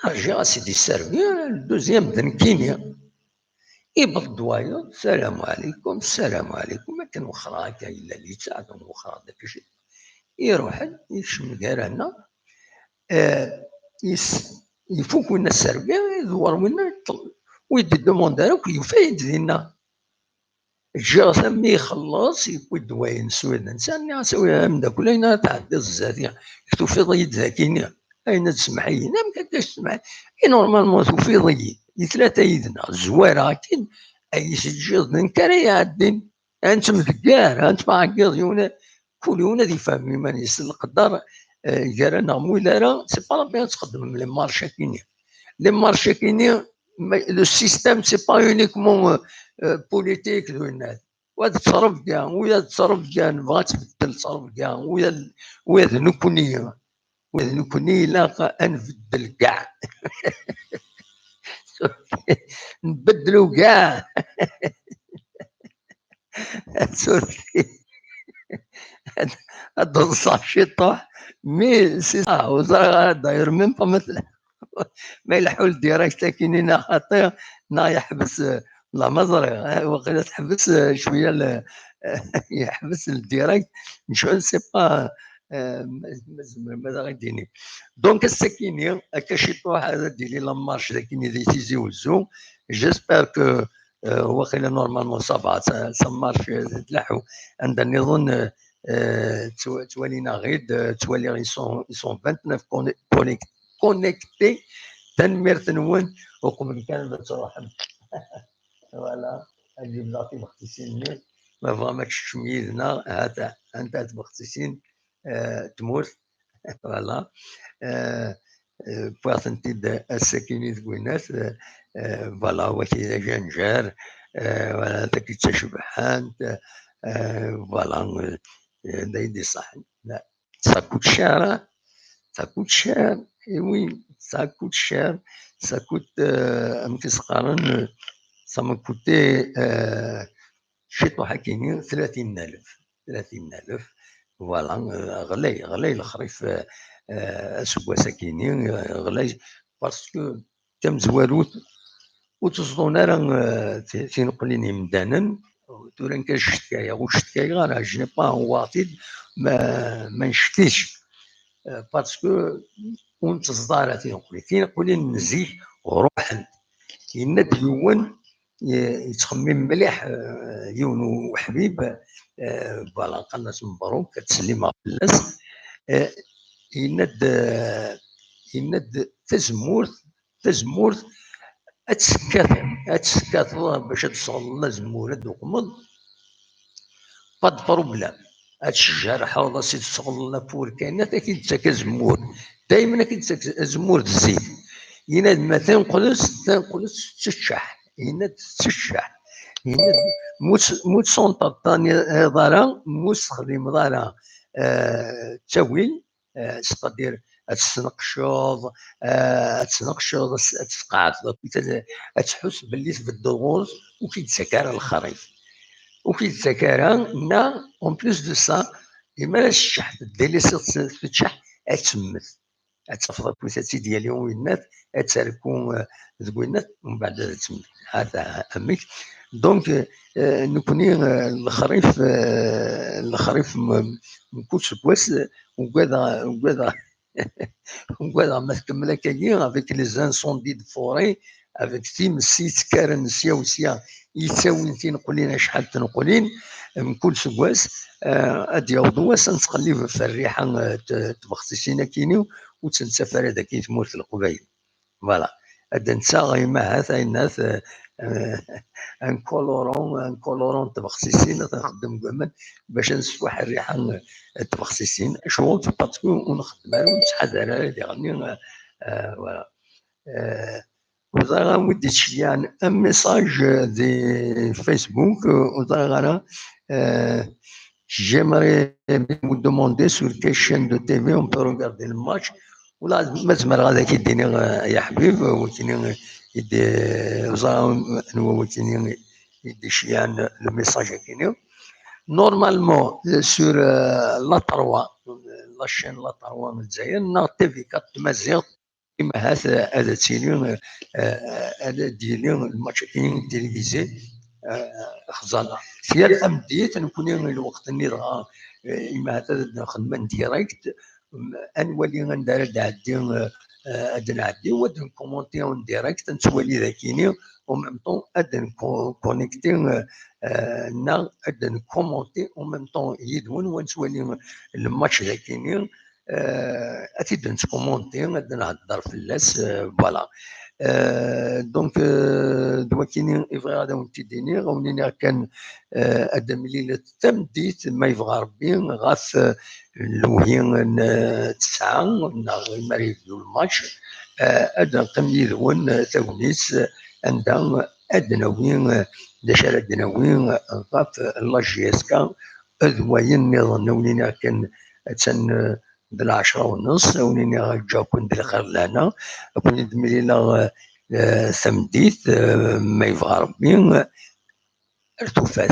رجع سيدي السيرفي الدوزيام بن كينيا يبط الدوايا السلام عليكم السلام عليكم ما كان وخرا هكا الا اللي تاعهم وخرا داك الشيء يروح يشم كارنا يفوق وين السيرفي يدور وين ويدي دوموندار ويفايد لينا الجاس ملي يخلص يكون الدواء نسوي الانسان يسويها من داك ولا تعدي الزاتيه كتو في ضيد ذاكيني اين تسمعي ما كاش تسمع نورمالمون في ضيد ثلاثه يدنا الزواره كاين اي سجل نكر يعدين انت مذكار انت معقد كل يوم دي فهمي ماني القدر جارانا مولانا سي با بيان تقدم لي مارشي كاينين لي مارشي كاينين لو سيستيم سي با يونيكمون بوليتيك الناس وهذا تصرف كاع ويا تصرف كاع نبغى تبدل تصرف كاع ويا نكوني لا نبدل كاع نبدلو كاع سوري هذا الصاشي طاح مي سي وزرا داير ميم با مثلا ما يلحول ديريكت كاينين خاطر نا يحبس لا مزرعه وقيلا تحبس شويه يحبس الديريكت نشوف سي با ماذا غيديني دونك السكيني هكا شي طوح هذا ديري لا مارش كاين دي تيزي وزو جيسبر كو وقيلا نورمالمون صافا سا مارش تلاحو عندنا نظن توالينا غير توالي يسون 29 كونيكتي تنمير تنون وقبل كان تروح فوالا اجيب لاطي مختصين ما فهمكش تمييزنا هذا انت تمختصين تموت فوالا بواسنتي السكيني تقولناس فوالا وكي جنجار ولا تكي تشبحان فوالا دايدي صح لا ساكوت شارع ساكوت شار وي ساكوت شار ساكوت امتي سقارن سما كوتي شي طوحه كاينين 30000 فوالا غلي الخريف اسكواسا كاينين غلي باسكو تم زواروت وتصدونا راه تينقليني مدانا تورن كاين الشتكايه والشتكايه راه جني با واطيد ما نشتيش باسكو ونتصدار تينقلي نزيه وروحا كاين ديون يتخمم مليح يون وحبيب فوالا قناص مبروك كتسلم فلاس يند تزمورت اتسكات باش تصل زمورة وقمض با بروبلام هادشجر حوض سي تصل فور كاينات اكيد تاك زمور دائما اكيد زمور الزيت يناد ما تنقلس تشح يناد تشح يناد موت سونطا طاني ضرا مستخدم ضرا تاويل تقدر تسنقشوض تسقعد تحس باللي تبدل الغوز وكيتسكر الخريف وكيتسكر نا اون بليس دو سا يما الشح ديري تشح تسمت تفضل كوساتي ديالي وينات تسالكون زوينات ومن بعد تسمت هذا امك دونك نكوني الخريف مكوتش كواس وكذا ما تكمل كاين افيك لي زانسوندي دو فوري افيك تيم سيت كارن سيا وسيا يساوي تنقولين شحال تنقولين من كل سكواس ادي ودواس نتقلب في الريحه تبختسينا كينيو وتنسافر هذاك تموت القبايل فوالا هذا نسى غيما هذا الناس ان كولورون تبخسيسين تنخدم كمان باش نسوح الريحه تبخسيسين شغل باسكو ونخدم ونتحدى على يعني فوالا. وزارة ودي تشيان un message de Facebook. Wazara, j'aimerais vous demander sur quelle chaîne de TV on peut regarder le match. ولا ما تمر هذا كيديني يا حبيب وكيني يدي وزارة وكيني يدي شيان لو ميساج كيني نورمالمون سور لا 3 لا شين لا 3 من الجزائر نا تي في 4 مزيغ كما هذا تيلي هذا ديالي الماتش كاين تيليفزي خزان سيال امديت نكون الوقت اللي راه اما هذا نخدم ديريكت انولي غندير عندي نعدي ودن كومونتي اون ديريكت نتولي ذاكيني او ميم طون ادن كونيكتي نا ادن كومونتي او ميم طون يدون ونتولي الماتش ذاكيني اكيد نتكومونتي غادي نهضر في اللاس فوالا. دونك دوا كاينين يبغي غادا ونتيديني غونيني كان ادم ليله تمديت ما يبغى ربي غاف الوهين 9 ما يبدو الماتش ادم قمي ذون تونيس عندها ادناوين داشر ادناوين غاف لا جي اس كا ادوين نظن ونيني كان تسن بالعشرة ونص ونيني غاجا كون بالخير لهنا كون يدملي لا ثمديت ما يبغى ربي ارتفات.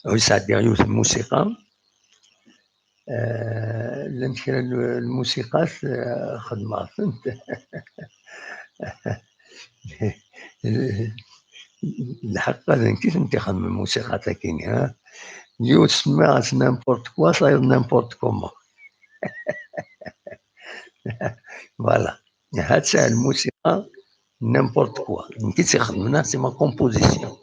ويسعد يوث الموسيقى لنشر الموسيقى خدمة فهمت الحق هذا كيف نتخدم من الموسيقى تاكيني ها يو تسمع نامبورت كوا صاير نامبورت كوما فوالا هاد ساعة الموسيقى نامبورت كوا كي تخدمنا سي ما كومبوزيسيون.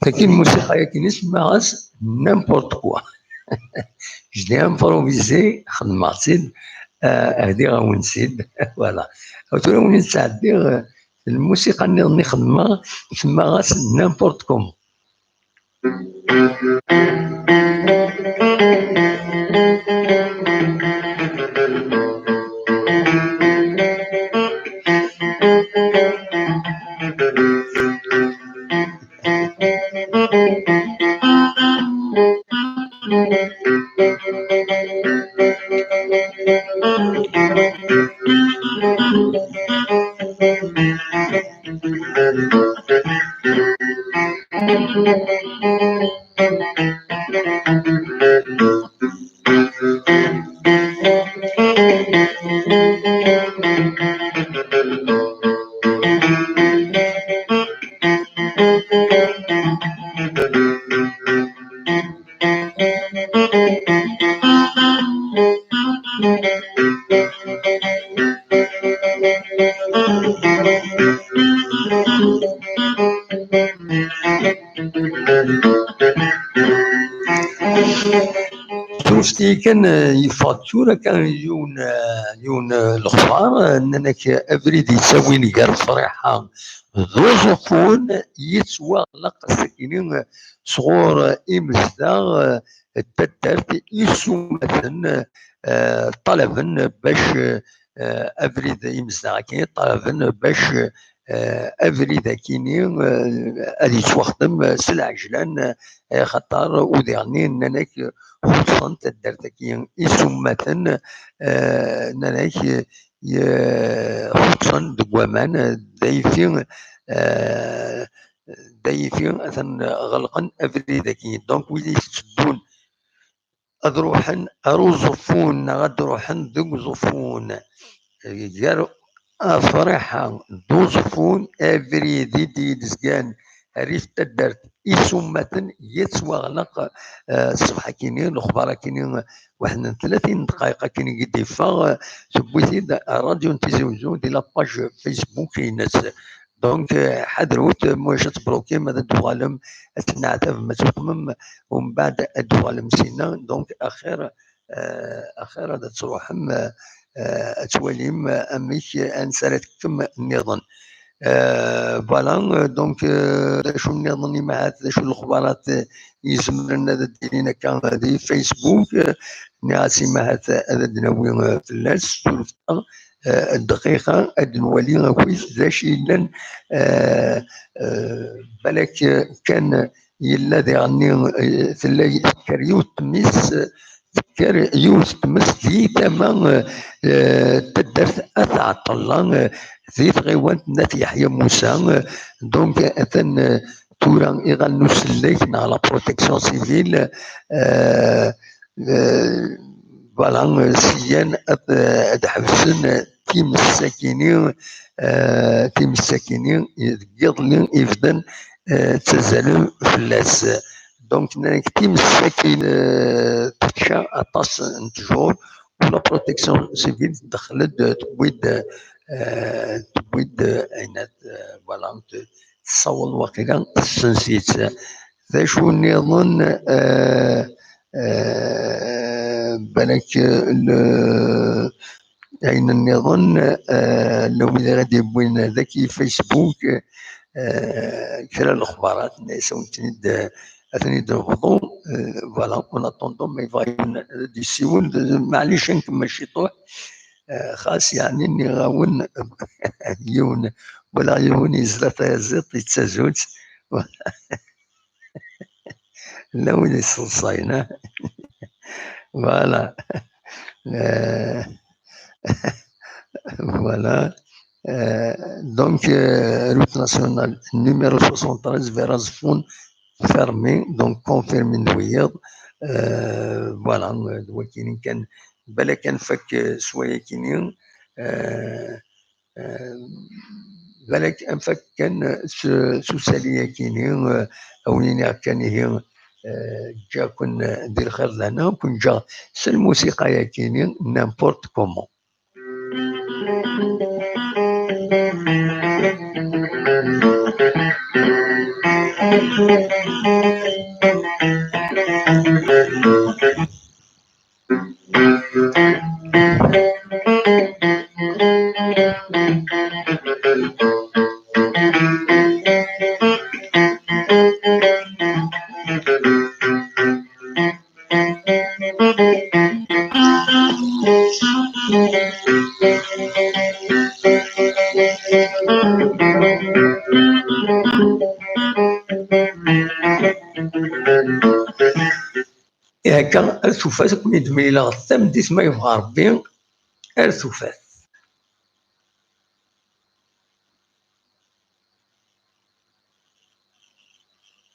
لكن الموسيقى كي نسمعها نامبورت كوا جدي امبروفيزي خدماتي هادي غاونسيد فوالا وتولي وني نتعدي الموسيقى اللي نخدمها تسمى نامبورت كوم. شفتي كان يفاتورة كان يون الأخبار أنك أبريد يسوي نقر صريحة ذو زفون يتوغلق السكينين صغور إمزدا التترت يسومثن طلبا باش أبريد إمزدا كي طلبا باش افري ذاكيني غادي يتوخدم سلعجلان خاطر وديرني ناناك خصوصا تدار ذاكي يسمة ناناك خصوصا دوامان دايفين دايفين اثن غلقا افري ذاكي دونك ويلي يتسدون اروحن اروزفون غاد روحن ذوك زفون جار صراحة دوزفون افري دي دزكان ريف تدرت يسمة يتسوغلق الصبح كيني الاخبار كيني واحد 30 دقائق كيني قد يفاغ سبويتي راديو تيزوزو دي لاباج فيسبوك ناس دونك حذروت موش تبروكي ماذا دوالم تنعتف ما تقمم ومن بعد دوالم سينا دونك اخر هذا تروحم تواليم اميك انسالت كم النظام فوالا دونك شو النظام مع شو الاخبارات يزمرنا هذا ديرينا كان هذه فيسبوك ناسي مع هذا دناوي في الناس الدقيقه النوالي كويس ذاش لان بالك كان يلا ديرني في الليل كريوت ميس كر يوسف مسكي تمام تدرت أتعطل في غيوان نات يحيى موسى دونك أثن تورا إغانو سليك على بروتيكسيون سيفيل فوالا سيان أدحفسن تيم الساكنين يضلين إفدن تزالوا فلاس دونك نانك تيم الساكن تتشا أطاس نتجور ولا بروتيكسيون سيفيل دخلت تبويد عينات فوالا تصور واقيلا السنسيت ذا شو نظن بالك عين النظام لو إذا غادي يبوين ذاكي فيسبوك كرا الأخبارات الناس أثني يرفضوا فوالا اون اتوندون مي فاين دي سيون معليش نكمل شي طوح خاص يعني اني غاون يون ولا يون يزلط يزلط يتسازوت لا وين يصلصينا فوالا فوالا دونك روت ناسيونال نيميرو 73 فيرازفون fermé, donc confirmé نويض فوالا ولكن كان بالك كان فك شويه كينين بالك انفك كان سوساليه كينين اولين كان هي جا كن دير خير لنا كن جا الموسيقى يا كينين نامبورت كومون هكا ارثوفات كون يدمي الى الثم ديس ما يبغى ربي ارثوفات